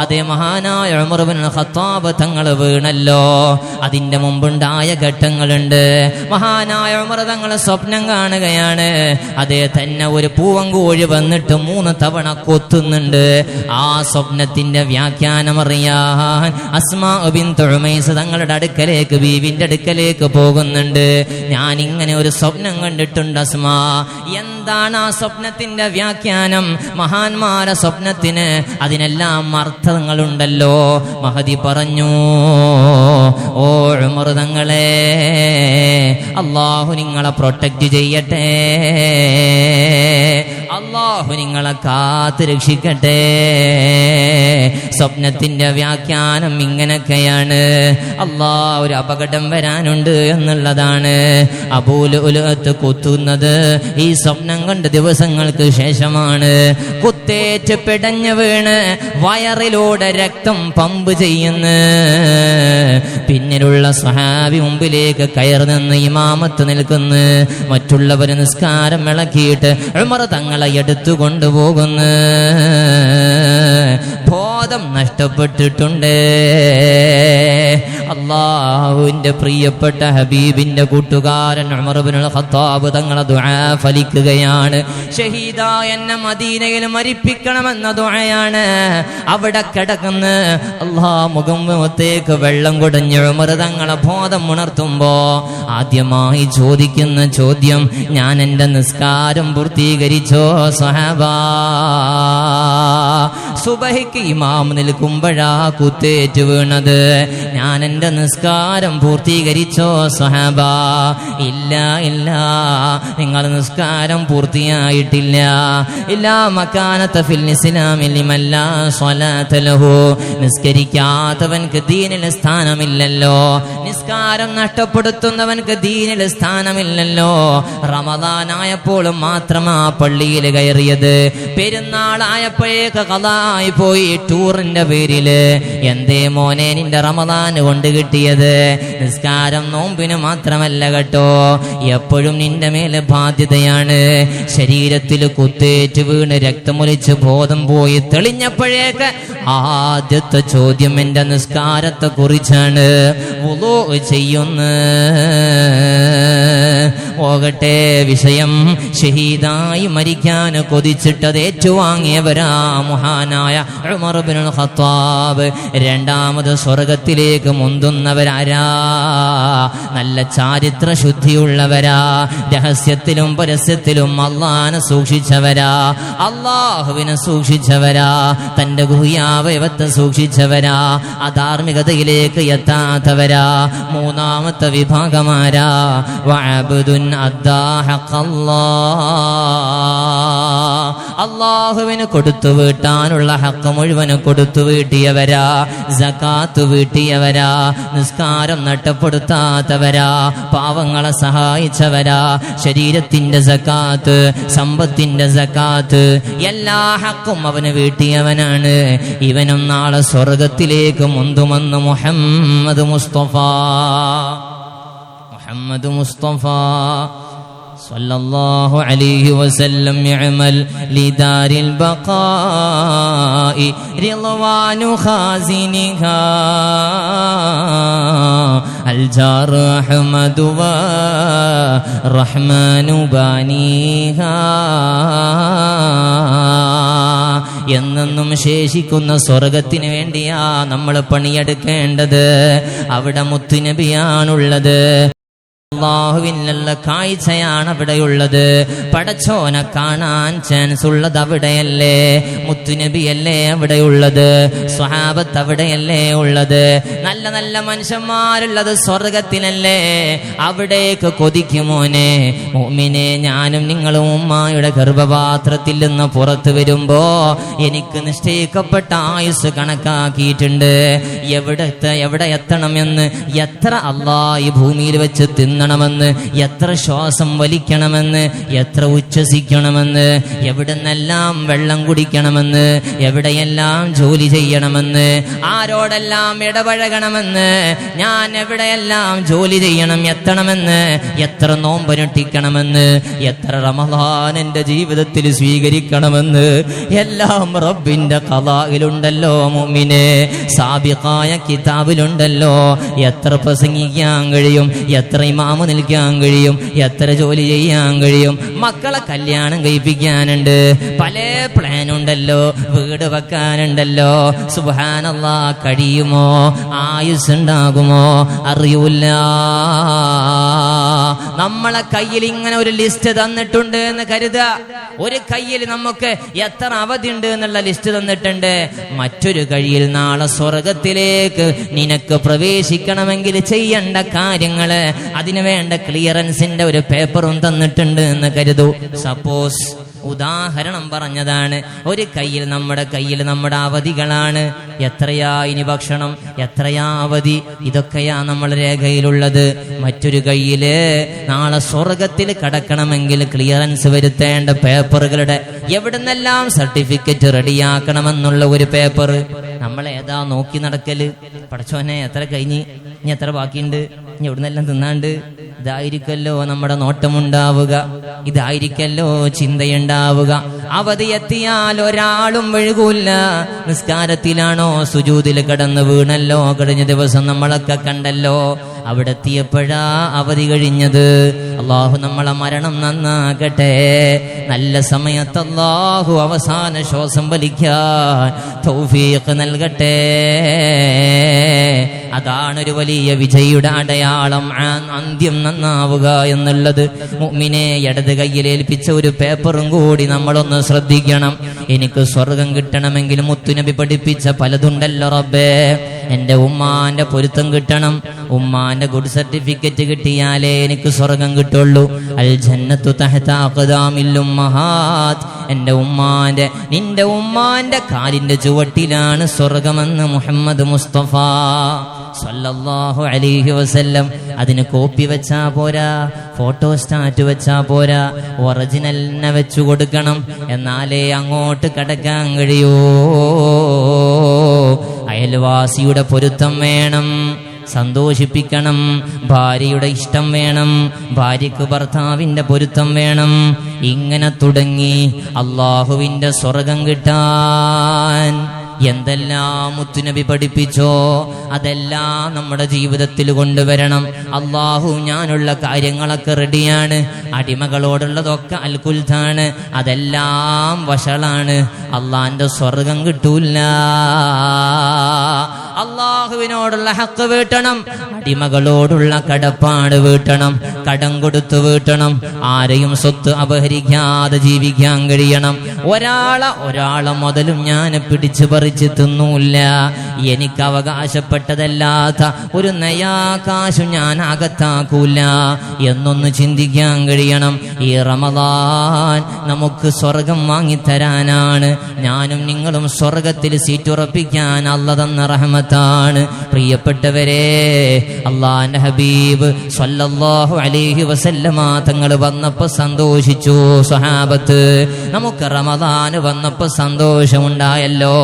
അതേ മഹാനായ ഉമർ ഇബ്നുൽ ഖത്താബ് തങ്ങൾ വീണല്ലോ. അതിന്റെ മുമ്പുണ്ടായ ഘട്ടങ്ങളുണ്ട്. മഹാനായ ഉമർ തങ്ങൾ സ്വപ്നം കാണുകയാണ്, അതേ തന്നെ ഒരു പൂവങ്കോഴി വന്നിട്ട് 3 തവണ കൊത്തുന്നുണ്ട്. ആ സ്വപ്നത്തിന്റെ വ്യാഖ്യാനം അറിയാൻ അസ്മാ ബിൻത് ഉമൈസ് തങ്ങളുടെ അടുക്കലേക്ക്, ബീവിന്റെ അടുക്കലേക്ക് പോകുന്നുണ്ട്. ഞാൻ ഇങ്ങനെ ഒരു സ്വപ്നം കണ്ടിട്ടുണ്ട് അസ്മാ, എന്താണ് ആ സ്വപ്നത്തിന്റെ വ്യാഖ്യാനം? മഹാന്മാരെ സ്വപ്നത്തിന് അതിനെല്ലാം അർത്ഥങ്ങളുണ്ടല്ലോ. മഹദി പറഞ്ഞു, ഓ ഉമർ തങ്ങളെ, അല്ലാഹു നിങ്ങളെ പ്രൊട്ടക്ട് ചെയ്യട്ടെ, അല്ലാഹു നിങ്ങളെ കാത്ത് രക്ഷിക്കട്ടെ. സ്വപ്നത്തിന്റെ വ്യാഖ്യാനം ഇങ്ങനെയൊക്കെയാണ്, ഒരു അപകടം വരാനുണ്ട് എന്നുള്ളതാണ്. അബൂലുഅത്ത് കുത്തുന്നത് ഈ സ്വപ്നം കണ്ട ദിവസങ്ങൾക്ക് ശേഷമാണ്. കുത്തേറ്റ് പിടഞ്ഞു വീണ് വയറിലൂടെ രക്തം പമ്പ് ചെയ്യുന്നു. പിന്നിലുള്ള സ്വഹാബി മുമ്പിലേക്ക് കയറി നിന്ന് ഇമാമത്ത് നിൽക്കുന്നു. മറ്റുള്ളവര് നിസ്കാരം ഇളക്കിയിട്ട് ഉമർ തങ്ങളെ എടുത്തു കൊണ്ടുപോകുന്നു. ബോധം നഷ്ടപ്പെട്ടിട്ടുണ്ട്. അല്ലാഹുവിന്റെ പ്രിയപ്പെട്ട ഹബീബിന്റെ കൂട്ടുകാരൻ ഉമർ ഇബ്നുൽ ഖത്താബ് തങ്ങളെ ദുആ ഫലിക്കുകയാണ്. ഷഹീദായ എന്നെ മദീനയിൽ മരിപ്പിക്കണമെന്ന ദുആയാണ്. അവിടെ കിടക്കുന്ന മുഖത്തേക്ക് വെള്ളം കുടഞ്ഞ് ഉമർ തങ്ങളെ ബോധം ഉണർത്തുമ്പോ ആദ്യമായി ചോദിക്കുന്ന ചോദ്യം, ഞാൻ എന്റെ നിസ്കാരം പൂർത്തീകരിച്ചോ സ്വഹാബാ? സുബഹിക്ക് ഇമാം നിൽക്കുമ്പോഴാ കുത്തേറ്റ് വീണത്. ഞാൻ എന്റെ നിസ്കാരം പൂർത്തീകരിച്ചോ സ്വഹാബാ? ഇല്ല, ഇല്ല, നിങ്ങൾ നിസ്കാരം പൂർത്തിയായിട്ടില്ല. ഇല്ലാ മകാനത ഫിൽ ഇസ്ലാമി ലിമൻ ലാ സ്വലാത ലഹു. നിസ്കരിക്കാത്തവൻക്ക് ദീനിൽ സ്ഥാനമില്ലല്ലോ. നിസ്കാരം നഷ്ടപ്പെടുത്തുന്നവൻക്ക് ദീനിൽ സ്ഥാനമില്ലല്ലോ. റമദാനായപ്പോൾ മാത്രമാ പള്ളിയിൽ കയറിയത്. പെരുന്നാളായപ്പോഴേക്ക് ഖളാ റമദാനായി പോയി ടൂറിന്റെ പേരില്. എന്തേ മോനെ നിന്റെ റമദാൻ കൊണ്ട് കിട്ടിയത്? നിസ്കാരം നോമ്പിന് മാത്രമല്ല കേട്ടോ, എപ്പോഴും നിന്റെ മേലെ ബാധ്യതയാണ്. ശരീരത്തിൽ കുത്തേറ്റ് വീണ് രക്തമൊലിച്ച് ബോധം പോയി തെളിഞ്ഞപ്പോഴേക്ക് ആദ്യത്തെ ചോദ്യം എന്റെ നിസ്കാരത്തെ കുറിച്ചാണ്. വുളൂ ചെയ്യുന്ന പോകട്ടെ വിഷയം. ഷഹീദായി മരിക്കാൻ കൊതിച്ചിട്ടത് ഏറ്റുവാങ്ങിയവരാ മഹാനായ ഉമർ ഇബ്നുൽ ഖത്താബ്. രണ്ടാമത് സ്വർഗത്തിലേക്ക് മുന്തുന്നവരാരാ? നല്ല ചാരിത്ര ശുദ്ധിയുള്ളവരാ, രഹസ്യത്തിലും പരസ്യത്തിലും അള്ളാഹനെ സൂക്ഷിച്ചവരാ, അള്ളാഹുവിനെ സൂക്ഷിച്ചവരാ, തന്റെ ഗുഹ്യാവയവത്തെ സൂക്ഷിച്ചവരാ, അധാർമികതയിലേക്ക് എത്താത്തവരാ. മൂന്നാമത്തെ വിഭാഗമാരാ? വഅബ്ദുൻ അദ്ദാ ഹഖല്ലാഹ്, അള്ളാഹുവിന് കൊടുത്തു വീട്ടാനുള്ള ഹക്ക് മുഴുവനും കൊടുത്തു വീട്ടിയവരാ, സകാത്ത് വീട്ടിയവരാ, നിസ്കാരം നഷ്ടപ്പെടുത്താത്തവരാ, പാവങ്ങളെ സഹായിച്ചവരാ, ശരീരത്തിന്റെ സകാത്ത്, സമ്പത്തിന്റെ സകാത്ത്, എല്ലാ ഹക്കും അവന് വീട്ടിയവനാണ്. ഇവനും നാളെ സ്വർഗത്തിലേക്ക് മുന്തുമെന്ന് മുഹമ്മദ് മുസ്തഫ സല്ലല്ലാഹു അലൈഹി വസല്ലം. യഅമൽ ലിദാരിൽ ബഖാഇ റിളവാനു ഖാസിനിഹാ അൽ ജാർ അഹ്മദു വ റഹ്മാനു ബാനിഹാ. എന്നെന്നും ശേഷിക്കുന്ന സ്വർഗത്തിന് വേണ്ടിയാ നമ്മൾ പണിയെടുക്കേണ്ടത്. അവിടെ മുത്തുനബിയാണുള്ളത്, അള്ളാഹുവിനുള്ള കാഴ്ചയാണ് അവിടെയുള്ളത്. പടച്ചോനെ കാണാൻ ചാൻസ് ഉള്ളത് അവിടെയല്ലേ? മുത്തുനബിയല്ലേ അവിടെയുള്ളത്? സ്വഹാബത്ത് അവിടെയല്ലേ ഉള്ളത്? നല്ല നല്ല മനുഷ്യന്മാരുള്ളത് സ്വർഗത്തിനല്ലേ? അവിടേക്ക് കൊതിക്കുമോനെ മുഅ്മിനെ. ഞാനും നിങ്ങളും ഉമ്മായുടെ ഗർഭപാത്രത്തിൽ നിന്ന് പുറത്തു വരുമ്പോ എനിക്ക് നിശ്ചയിക്കപ്പെട്ട ആയുസ് കണക്കാക്കിയിട്ടുണ്ട്. എവിടെ എത്തണമെന്ന്, എത്ര അള്ളാഹ് ഈ ഭൂമിയിൽ വെച്ച് തിന്നണമെന്ന്, എത്ര ശ്വാസം വലിക്കണമെന്ന്, എത്ര ഉച്ഛസിക്കണമെന്ന്, എവിടെന്നെല്ലാം വെള്ളം കുടിക്കണമെന്ന്, എവിടെയെല്ലാം ജോലി ചെയ്യണമെന്ന്, ആരോടെല്ലാം ഇടപഴകണമെന്ന്, ഞാൻ എവിടെയെല്ലാം ജോലി ചെയ്യണം എത്തണമെന്ന്, എത്ര നോമ്പനുഷ്ഠിക്കണമെന്ന്, എത്ര റമളാൻ എന്റെ ജീവിതത്തിൽ സ്വീകരിക്കണമെന്ന് എല്ലാം റബ്ബിന്റെ ഖളായിലുണ്ടല്ലോ മുഅ്മിനെ. സാബിഖായ കിതാബിലുണ്ടല്ലോ. എത്ര പ്രസംഗിക്കാൻ കഴിയും, എത്ര ഇമാമ് നിൽക്കാൻ കഴിയും, എത്ര ജോലി ചെയ്യാൻ കഴിയും. മക്കളെ കല്യാണം കഴിപ്പിക്കാനുണ്ട്, പല പ്ലാനുണ്ടല്ലോ, വീട് വെക്കാനുണ്ടല്ലോ. സുബ്ഹാനല്ലാഹ്, കഴിയുമോ? ആയുസ് ഉണ്ടാകുമോ? അറിയൂല. നമ്മളെ കയ്യിൽ ഇങ്ങനെ ഒരു ലിസ്റ്റ് തന്നിട്ടുണ്ട് എന്ന് കരുതുക. ഒരു കയ്യിൽ നമുക്ക് എത്ര അവധി ഉണ്ട് എന്നുള്ള ലിസ്റ്റ് തന്നിട്ടുണ്ട്. മറ്റൊരു കയ്യിൽ നാളെ സ്വർഗത്തിലേക്ക് നിനക്ക് പ്രവേശിക്കണമെങ്കിൽ ചെയ്യേണ്ട കാര്യങ്ങള്, അതിനു വേണ്ട ക്ലിയറൻസിന്റെ ഒരു പേപ്പറും തന്നിട്ടുണ്ട് എന്ന് കരുതൂ. സപ്പോസ് ഉദാഹരണം പറഞ്ഞതാണ്. ഒരു കയ്യിൽ നമ്മുടെ അവധികളാണ്. എത്രയാ ഇനി ഭക്ഷണം, എത്രയാ അവധി, ഇതൊക്കെയാ നമ്മുടെ രേഖയിലുള്ളത്. മറ്റൊരു കയ്യില് നാളെ സ്വർഗത്തിൽ കടക്കണമെങ്കിൽ ക്ലിയറൻസ് വരുത്തേണ്ട പേപ്പറുകളുടെ എവിടുന്നെല്ലാം സർട്ടിഫിക്കറ്റ് റെഡിയാക്കണമെന്നുള്ള ഒരു പേപ്പർ. നമ്മൾ ഏതാ നോക്കി നടക്കല്? പടച്ചോനെ എത്ര കഴിഞ്ഞ്, ഇനി എത്ര ബാക്കിയുണ്ട്, ഇനി എവിടുന്നെല്ലാം തിന്നാണ്ട്. ഇതായിരിക്കല്ലോ നമ്മുടെ നോട്ടമുണ്ടാവുക, ഇതായിരിക്കല്ലോ ചിന്തയുണ്ടാവുക. അവധി എത്തിയാൽ ഒരാളും വഴുകൂല്ല. നിസ്കാരത്തിലാണോ സുജൂദിൽ കിടന്ന് വീണല്ലോ, കഴിഞ്ഞ ദിവസം നമ്മളൊക്കെ കണ്ടല്ലോ. അവിടെ എത്തിയപ്പോഴാ അവധി കഴിഞ്ഞത്. അള്ളാഹു നമ്മളെ മരണം നന്നാകട്ടെ. നല്ല സമയത്ത് അള്ളാഹു അവസാന ശ്വാസം വലിക്കാൻ തൗഫീഖ് നൽകട്ടെ. അതാണൊരു വലിയ വിജയിയുടെ അടയാളം, അന്ത്യം നന്നാവുക എന്നുള്ളത്. മുഅ്മിനെ, ഇടത് കയ്യിൽ ഏൽപ്പിച്ച ഒരു പേപ്പറും കൂടി നമ്മളൊന്ന് ശ്രദ്ധിക്കണം. എനിക്ക് സ്വർഗം കിട്ടണമെങ്കിൽ മുത്തുനബി പഠിപ്പിച്ച പലതുണ്ടല്ലോ റബ്ബേ. എന്റെ ഉമ്മാന്റെ പൊരുത്തം കിട്ടണം, ഉമ്മാന്റെ ഗുഡ് സർട്ടിഫിക്കറ്റ് കിട്ടിയാലേ എനിക്ക് സ്വർഗം കിട്ടുള്ളൂ. അൽ ജന്നത്തു തഹ്ത അഖ്ദാമിൽ ഉമ്മഹാത്ത്. എന്റെ ഉമ്മാന്റെ, നിന്റെ ഉമ്മാന്റെ കാലിന്റെ ചുവട്ടിലാണ് സ്വർഗമെന്ന് മുഹമ്മദ് മുസ്തഫ സ്വല്ലല്ലാഹു അലൈഹി വസല്ലം. അതിന് കോപ്പി വെച്ചാ പോരാ, ഫോട്ടോ സ്റ്റാറ്റ് വെച്ചാ പോരാ, ഒറിജിനലിനെ വെച്ചു കൊടുക്കണം. എന്നാലേ അങ്ങോട്ട് കടക്കാൻ കഴിയൂ. അയൽവാസിയുടെ പൊരുത്തം വേണം, സന്തോഷിപ്പിക്കണം. ഭാര്യയുടെ ഇഷ്ടം വേണം, ഭാര്യക്ക് ഭർത്താവിന്റെ പൊരുത്തം വേണം. ഇങ്ങനെ തുടങ്ങി അള്ളാഹുവിന്റെ സ്വർഗം കിട്ടാൻ എന്തെല്ലാം മുത്തുനബി പഠിപ്പിച്ചോ അതെല്ലാം നമ്മുടെ ജീവിതത്തിൽ കൊണ്ടുവരണം. അള്ളാഹു ഞാനുള്ള കാര്യങ്ങളൊക്കെ റെഡിയാണ്, അടിമകളോടുള്ളതൊക്കെ അൽകുൽത്താണ്, അതെല്ലാം വഷളാണ്, അള്ളാന്റെ സ്വർഗം കിട്ടൂല. അള്ളാഹുവിനോടുള്ള ഹക്ക് വീട്ടണം, അടിമകളോടുള്ള കടപ്പാട് വീട്ടണം, കടം കൊടുത്ത് വീട്ടണം, ആരെയും സ്വത്ത് അപഹരിക്കാതെ ജീവിക്കാൻ കഴിയണം. ഒരാളെ മുതലും ഞാൻ പിടിച്ചു പറിച്ച് തിന്നൂല്ല. എനിക്ക് അവകാശപ്പെട്ടതല്ലാത്ത ഒരു നയാകാശം ഞാൻ അകത്താക്കൂല എന്നൊന്ന് ചിന്തിക്കാൻ കഴിയണം. ഈ റമദാൻ നമുക്ക് സ്വർഗം വാങ്ങിത്തരാനാണ്. ഞാനും നിങ്ങളും സ്വർഗത്തിൽ സീറ്റുറപ്പിക്കാൻ അല്ലാഹു തന്ന റഹ്മത്താണ്. പ്രിയപ്പെട്ടവരെ, അല്ലാഹുവിന്റെ ഹബീബ് സ്വല്ലല്ലാഹു അലൈഹി വസല്ലമ തങ്ങൾ വന്നപ്പോൾ സന്തോഷിച്ചു സ്വഹാബത്ത്. നമുക്ക് റമദാൻ വന്നപ്പോൾ സന്തോഷമുണ്ടായല്ലോ.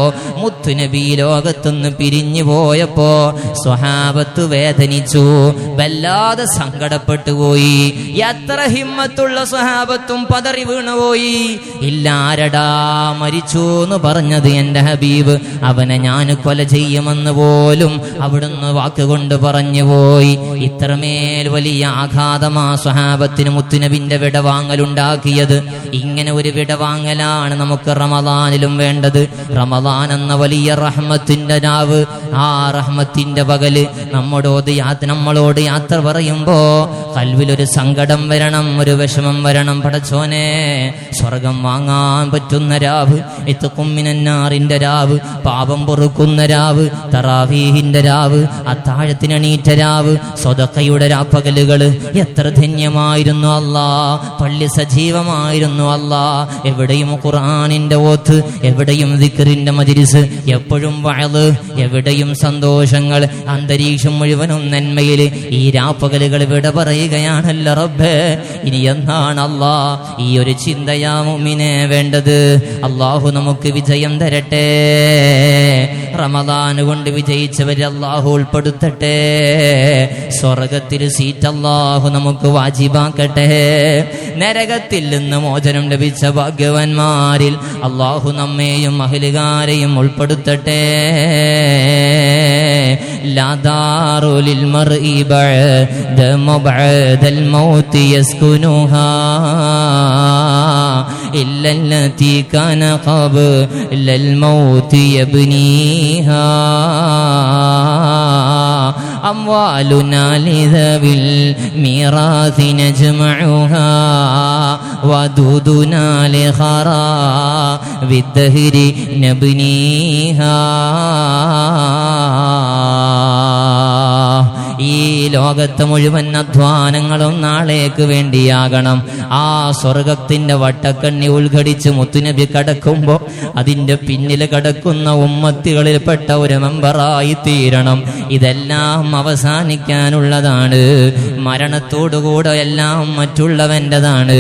മുത്തുനബി ലോകത്തുനിന്ന് പിരിഞ്ഞു പോയപ്പോ സ്വഹാബത്ത് വേദനിച്ചു, വല്ലാതെ സങ്കടപ്പെട്ടു പോയി. എത്ര ഹിമ്മത്തുള്ള സ്വഹാബത്തും പതറി വീണുപോയി. ഇല്ലാരടാ മരിച്ചു എന്ന് പറഞ്ഞത് എന്റെ ഹബീബ്, അവനെ ഞാൻ കൊല ചെയ്യുമെന്ന് പോലും അവിടുന്ന് വാക്കുകൊണ്ട് പറഞ്ഞു പോയി. ഇത്രമേൽ വലിയ ആഘാതമാ സ്വഹാബത്തിന് മുത്തുനബിന്റെ വിടവാങ്ങലുണ്ടാക്കിയത്. ഇങ്ങനെ ഒരു വിടവാങ്ങലാണ് നമുക്ക് റമദാനിലും വേണ്ടത്. റമദാൻ എന്ന വലിയ റഹ്മത്തിന്റെ രാവ്, ആ റഹ്മത്തിന്റെ പകല് നമ്മളോട് യാത്ര പറയുമ്പോ കൽവിലൊരു സങ്കടം വരണം, ഒരു വിഷമം വരണം. പടച്ചോനെ, സ്വർഗം വാങ്ങാൻ പറ്റുന്ന രാവ്, ഇത്ഖുമ്മിനന്നാറിന്റെ രാവ്, പാപം പൊറുക്കുന്ന രാവ്, തറാവീഹിന്റെ രാവ്, അത്താഴത്തിനണീറ്റ രാവ്, സ്വതക്കയുടെ രാപ്പകലുകള് എത്ര ധന്യമായിരുന്നു അല്ലാ. പള്ളി സജീവമായിരുന്നു അല്ലാ. എവിടെയും ഖുർആനിന്റെ ഓത്ത്, എവിടെയും ദിക്റിന്റെ മജ്‌ലിസ്, എപ്പോഴും വഅദ്, എവിടെയും സന്തോഷങ്ങൾ, അന്തരീക്ഷം മുഴുവനും നന്മയിൽ. ഈ രാപ്പകലുകൾ വിട പറയുകയാണല്ലോ റബ്ബേ. ഇനി എന്നാണ് അല്ലാ ഈ ഒരു ചിന്തയാ മുഅ്മിനേ വേണ്ടത്. അല്ലാഹു നമുക്ക് വിജയം തരട്ടെ. റമദാൻ കൊണ്ട് വിജയിച്ചവരെ അല്ലാഹു ഉൾപ്പെടുത്തട്ടെ. സ്വർഗത്തിൽ സീറ്റ് അല്ലാഹു നമുക്ക് വാജിബാക്കട്ടെ. നരകത്തിൽ നിന്ന് മോചനം ലഭിച്ച ഭാഗ്യവാന്മാരിൽ അല്ലാഹു നമ്മെയും അഹ്ലുകാരെയും ഉൾപ്പെടുത്തട്ടെ. ലാ ദാറു ലിൽ മർഇ ബഅദ മബ്അദൽ മൗതി യസ്കുനുഹാ ഇല്ലല്ലതി കാന ഖബ്ലൽ മൗതി യബ്നീഹാ അംവാലുനാ ലിദവിൽ മീറാഥി നജ്മഉഹാ വദുദുനാ ലിഖറാ വിദ്ദഹരി നബ്നീഹാ. ഈ ലോകത്തെ മുഴുവൻ അധ്വാനങ്ങളും നാളേക്ക് വേണ്ടിയാകണം. ആ സ്വർഗത്തിന്റെ വട്ടക്കണ്ണി ഉൾഘടിച്ച് മുത്തുനബി കടക്കുമ്പോ അതിന്റെ പിന്നിൽ കടക്കുന്ന ഉമ്മത്തികളിൽപ്പെട്ട ഒരു മെമ്പറായി തീരണം. ഇതെല്ലാം അവസാനിക്കാനുള്ളതാണ്. മരണത്തോടുകൂടെ എല്ലാം മറ്റുള്ളവൻ്റെതാണ്.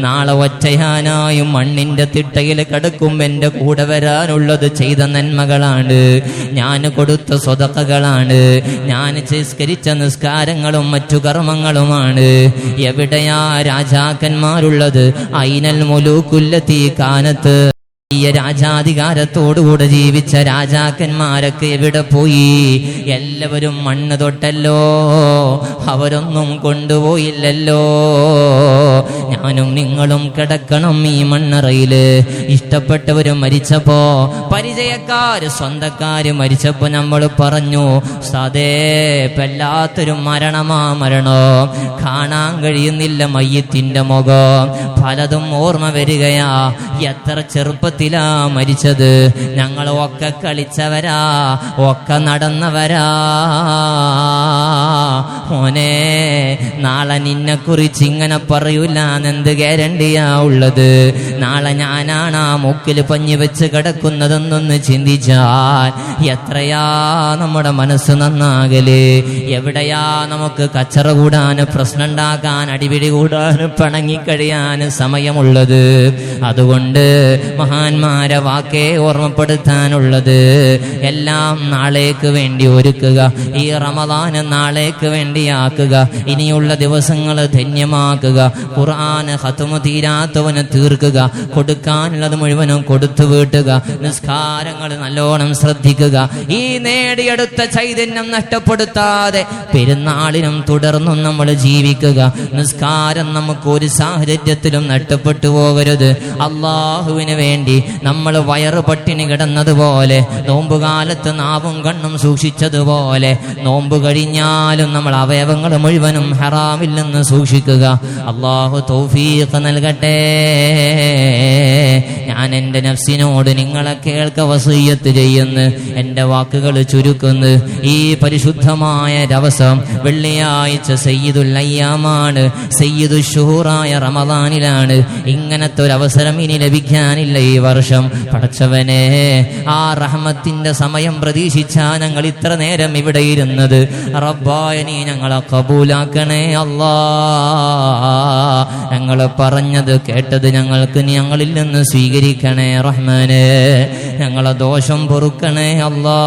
നാളെ ഒറ്റയാനായും മണ്ണിന്റെ തിട്ടയിൽ കടക്കുമ്പോ എന്റെ കൂടെ വരാനുള്ളത് ചെയ്ത നന്മകളാണ്, ഞാൻ കൊടുത്ത സ്വതക്കകളാണ്, ഞാൻ നിസ്കരിച്ച നിസ്കാരങ്ങളും മറ്റു കർമ്മങ്ങളുമാണ്. എവിടെയാ രാജാക്കന്മാരുള്ളത്? ഐനൽ മുലൂക്കുല്ലത്തി കാനത്ത്. രാജാധികാരത്തോടുകൂടെ ജീവിച്ച രാജാക്കന്മാരൊക്കെ എവിടെ പോയി? എല്ലാവരും മണ്ണ് തൊട്ടല്ലോ, അവരൊന്നും കൊണ്ടുപോയില്ലല്ലോ. ഞാനും നിങ്ങളും കിടക്കണം ഈ മണ്ണറയില്. ഇഷ്ടപ്പെട്ടവര് മരിച്ചപ്പോ, പരിചയക്കാര് സ്വന്തക്കാര് മരിച്ചപ്പോ നമ്മൾ പറഞ്ഞു, ഉസ്താദേ വല്ലാത്തൊരു മരണോ, കാണാൻ കഴിയുന്നില്ല മയ്യത്തിന്റെ മുഖം, പലതും ഓർമ്മ വരികയാ. എത്ര ചെറുപ്പത്തിലാ മരിച്ചത്, ഞങ്ങൾ ഒക്കെ കളിച്ചവരാ, ഒക്കെ നടന്നവരാ. മോനെ നാളെ നിന്നെക്കുറിച്ച് ഇങ്ങനെ പറയൂല എന്ത് ഗ്യാരണ്ടിയാ ഉള്ളത്? നാളെ ഞാനാണ് ആ മൂക്കിൽ പഞ്ഞി വെച്ച് കിടക്കുന്നതെന്നൊന്ന് ചിന്തിച്ചാൽ എത്രയാ നമ്മുടെ മനസ്സ് നന്നാകല്. എവിടെയാ നമുക്ക് കച്ചറ കൂടാന്, പ്രശ്നം ഉണ്ടാക്കാൻ, അടിപിടി കൂടാന്, പിണങ്ങിക്കഴിയാന് സമയമുള്ളത്? അതുകൊണ്ട് മഹാന്മാരെ വാക്കേ ഓർമ്മപ്പെടുത്താനുള്ളത്, എല്ലാം നാളേക്ക് വേണ്ടി ഒരുക്കുക. ഈ റമദാൻ നാളേക്ക് വേണ്ടിയാക്കുക. ഇനിയുള്ള ദിവസങ്ങൾ ധന്യമാക്കുക. ഖുർആന് ഖത്മ് തീരാത്തവന് തീർക്കുക. കൊടുക്കാനുള്ളത് മുഴുവനും കൊടുത്തു വീട്ടുക. നിസ്കാരങ്ങൾ നല്ലോണം ശ്രദ്ധിക്കുക. ഈ നേടിയെടുത്ത ചൈതന്യം നഷ്ടപ്പെടുത്താതെ പെരുന്നാളിനും തുടർന്നും നമ്മൾ ജീവിക്കുക. നിസ്കാരം നമുക്ക് ഒരു സാഹചര്യത്തിലും നഷ്ടപ്പെട്ടു പോകരുത്. അള്ളാഹുവിന് വേണ്ടി നമ്മൾ വയറ് പട്ടിണി കിടന്നതുപോലെ, നോമ്പുകാലത്ത് നാവും കണ്ണും സൂക്ഷിച്ചതുപോലെ, നോമ്പ് കഴിഞ്ഞാലും നമ്മൾ അവയവങ്ങൾ മുഴുവനും ഹറാമിൽ നിന്ന് സൂക്ഷിക്കുക. അള്ളാഹു തൗഫീഖ് നൽകട്ടെ. ഞാൻ എൻ്റെ നഫ്സിനോട് നിങ്ങളെ കേൾക്ക വസിയ്യത്ത് ചെയ്യുന്നു. എൻ്റെ വാക്കുകൾ ചുരുക്കുന്നു. ഈ പരിശുദ്ധമായ ദിവസം വെള്ളിയാഴ്ച സയ്യിദുൽ അയ്യാമാണ്, സയ്യിദുൽ ശുഹൂറായ റമദാനിലാണ്. ഇങ്ങനത്തെ ഒരു അവസരം ഇനി ലഭിക്കാനില്ല ഈ വർഷം. പടച്ചവനെ, ആ റഹ്മത്തിന്റെ സമയം പ്രതീക്ഷിച്ചാ ഞങ്ങൾ ഇത്ര നേരം ഇവിടെ ഇരുന്നത്. റബ്ബായ നീ ഞങ്ങളെ കബൂലാക്കണേ അല്ലാ. ഞങ്ങൾ പറഞ്ഞത് കേട്ടത് ഞങ്ങളിൽ നിന്ന് സ്വീകരിക്കണേ റഹ്മാനേ. ഞങ്ങളെ ദോഷം പൊറുക്കണേ അല്ലാ.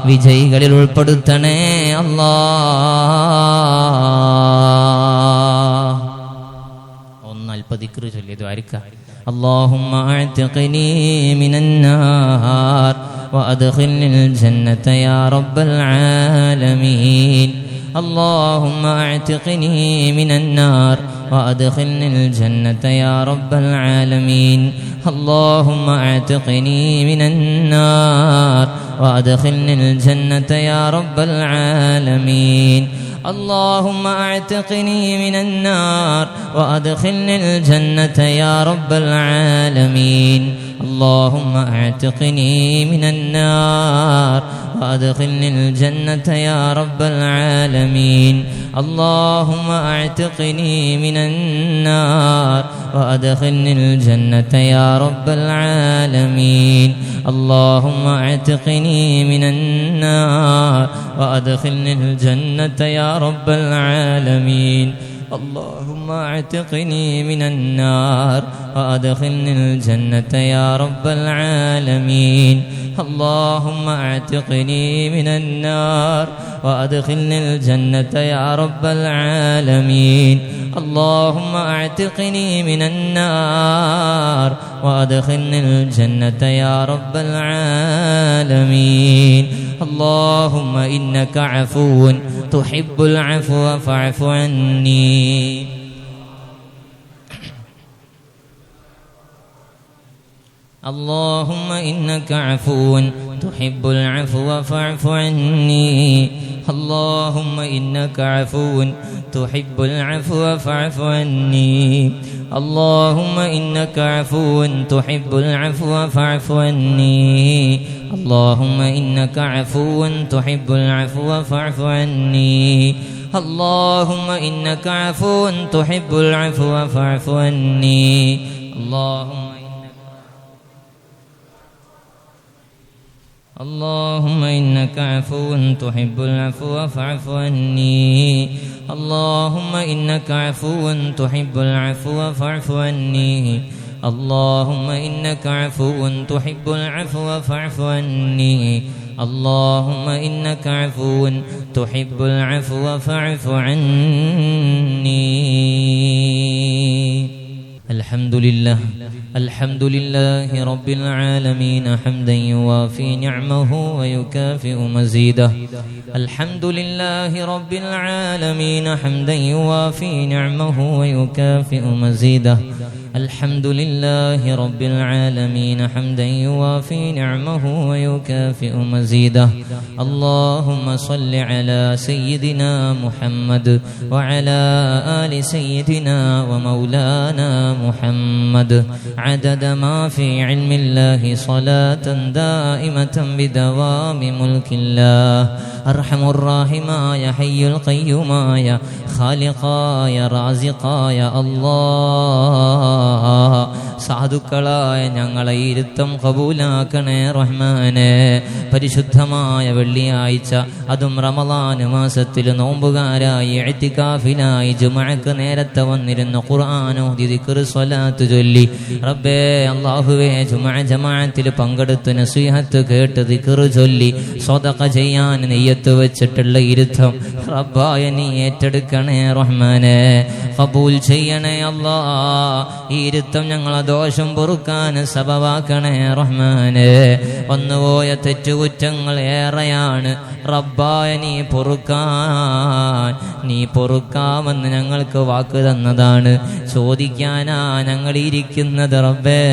വിജയികളിൽ ഉൾപ്പെടുത്തണേ അല്ലാ. ദിക്ർ ചൊല്ലി ദ്വാരിക. اللهم اعتقني من النار وادخلني الجنة يا رب العالمين. اللهم اعتقني من النار وادخلني الجنة يا رب العالمين. اللهم اعتقني من النار وادخلني الجنة يا رب العالمين. اللهم اعتقني من النار وادخلني الجنة يا رب العالمين. اللهم اعتقني من النار وادخلني الجنة يا رب العالمين. اللهم اعتقني من النار وادخلني الجنة يا رب العالمين. اللهم اعتقني من النار وادخلني الجنة يا رب العالمين. اللهم اعتقني من النار وادخلني الجنة يا رب العالمين. اللهم اعتقني من النار وادخلني الجنة يا رب العالمين. اللهم اعتقني من النار وادخلني الجنة يا رب العالمين. اللهم إنك عفو تحب العفو فاعف عني. اللهم إنك عفو تحب العفو فاعف عني. اللهم إنك عفو تحب العفو فاعف عني. اللهم إنك عفو تحب العفو فاعف عني. اللهم إنك عفو تحب العفو فاعف عني. اللهم إنك عفو تحب العفو فاعف عني. اللهم إنك عفو تحب العفو فاعف عني. اللهم إنك عفو تحب العفو فاعف عني. اللهم إنك عفو تحب العفو فاعف عني. اللهم إنك عفو تحب العفو فاعف عني. الحمد لله رب العالمين حمدا يوافي نعمه ويكافئ مزيده. الحمد لله رب العالمين حمدا يوافي نعمه ويكافئ مزيده. الحمد لله رب العالمين حمدا يوافي نعمه ويكافئ مزيده اللهم صل على سيدنا محمد وعلى آل سيدنا ومولانا محمد عدد ما في علم الله صلاة دائمة بدوام ملك الله أرحم الراحماയ ഹയ്യുൽ ഖയ്യൂമായ ഖാലിഖായ റാസിഖായ അല്ലാഹ് സാധുക്കളായ ഞങ്ങളെ ഇരുത്തം കബൂലാക്കണേ റഹ്മാനെ. പരിശുദ്ധമായ വെള്ളിയാഴ്ച, അതും റമളാൻ മാസത്തിൽ നോമ്പുകാരായി ഇഅ്തികാഫിലായി ജുമുഅക്ക് നേരത്തെ വന്നിരുന്ന് ഖുർആൻ ഓതി ദിക്ർ സ്വലാത്ത് ചൊല്ലി റബ്ബേ അല്ലാഹുവേ ജുമുഅ ജമാഅത്തിൽ പങ്കെടുത്ത് നസീഹത്ത് കേട്ട് ദിക്ർ ചൊല്ലി സ്വദഖ ചെയ്യാൻ നിയ്യത്ത് വെച്ചിട്ടുള്ള ഇരുത്തം റബ്ബായ നീ ഏറ്റെടുക്കണേ റഹ്മാനെ, ഖബൂൽ ചെയ്യണേ അല്ലാഹ്. ഈ ഇരുത്തം ഞങ്ങളെ ദോഷം പൊറുക്കാൻ സബബാക്കണേ റഹ്മാനെ. വന്നുപോയ തെറ്റുകുറ്റങ്ങൾ ഏറെയാണ് റബ്ബായ നീ പൊറുക്കാമെന്ന് ഞങ്ങൾക്ക് വാക്ക് തന്നതാണ്. ചോദിക്കാനാ ഞങ്ങൾ ഇരിക്കുന്നത് റബ്ബേ.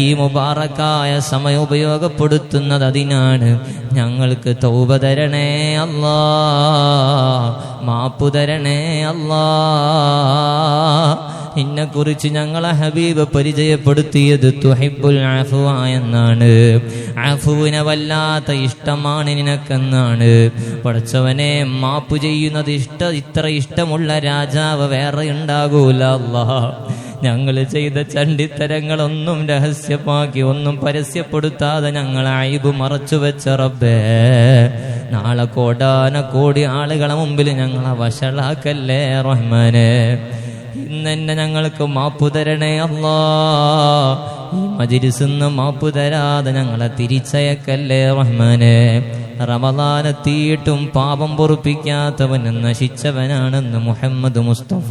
ഈ മുബാറക്കായ സമയം ഉപയോഗപ്പെടുത്തുന്നത് അതിനാണ്. ഞങ്ങൾക്ക് തൗബ തരണേ അല്ലാ, മാപ്പു തരണേ അല്ലാ. ഇന്നെക്കുറിച്ച് ഞങ്ങളെ ഹബീബ് പരിചയപ്പെടുത്തിയത് തുഹിബ്ബുൽ അഫ്വ എന്നാണ്. അഫുവിനെ വല്ലാത്ത ഇഷ്ടമാണ് നിനക്കെന്നാണ്. പഠിച്ചവനെ, മാപ്പ് ചെയ്യുന്നത് ഇത്ര ഇഷ്ടമുള്ള രാജാവ് വേറെ ഉണ്ടാകൂല അല്ലാഹ്. ഞങ്ങൾ ചെയ്ത ചണ്ടിത്തരങ്ങളൊന്നും രഹസ്യമാക്കി ഒന്നും പരസ്യപ്പെടുത്താതെ ഞങ്ങൾ അയ്ബ് മറച്ചു വെച്ച റബ്ബേ, നാളെ കോടാനക്കോടി ആളുകളെ മുമ്പിൽ ഞങ്ങളെ വഷളാക്കല്ലേ റഹ്മാനെ. ഇന്നെന്നെ ഞങ്ങൾക്ക് മാപ്പു തരണേ അല്ലാ. ഈ മജ്‌ലിസിന്ന് മാപ്പു തരാതെ ഞങ്ങളെ തിരിച്ചയക്കല്ലേ റഹ്മാനെ. റമളാനെത്തിയിട്ടും പാപം പൊറുപ്പിക്കാത്തവൻ നശിച്ചവനാണെന്ന് മുഹമ്മദ് മുസ്തഫ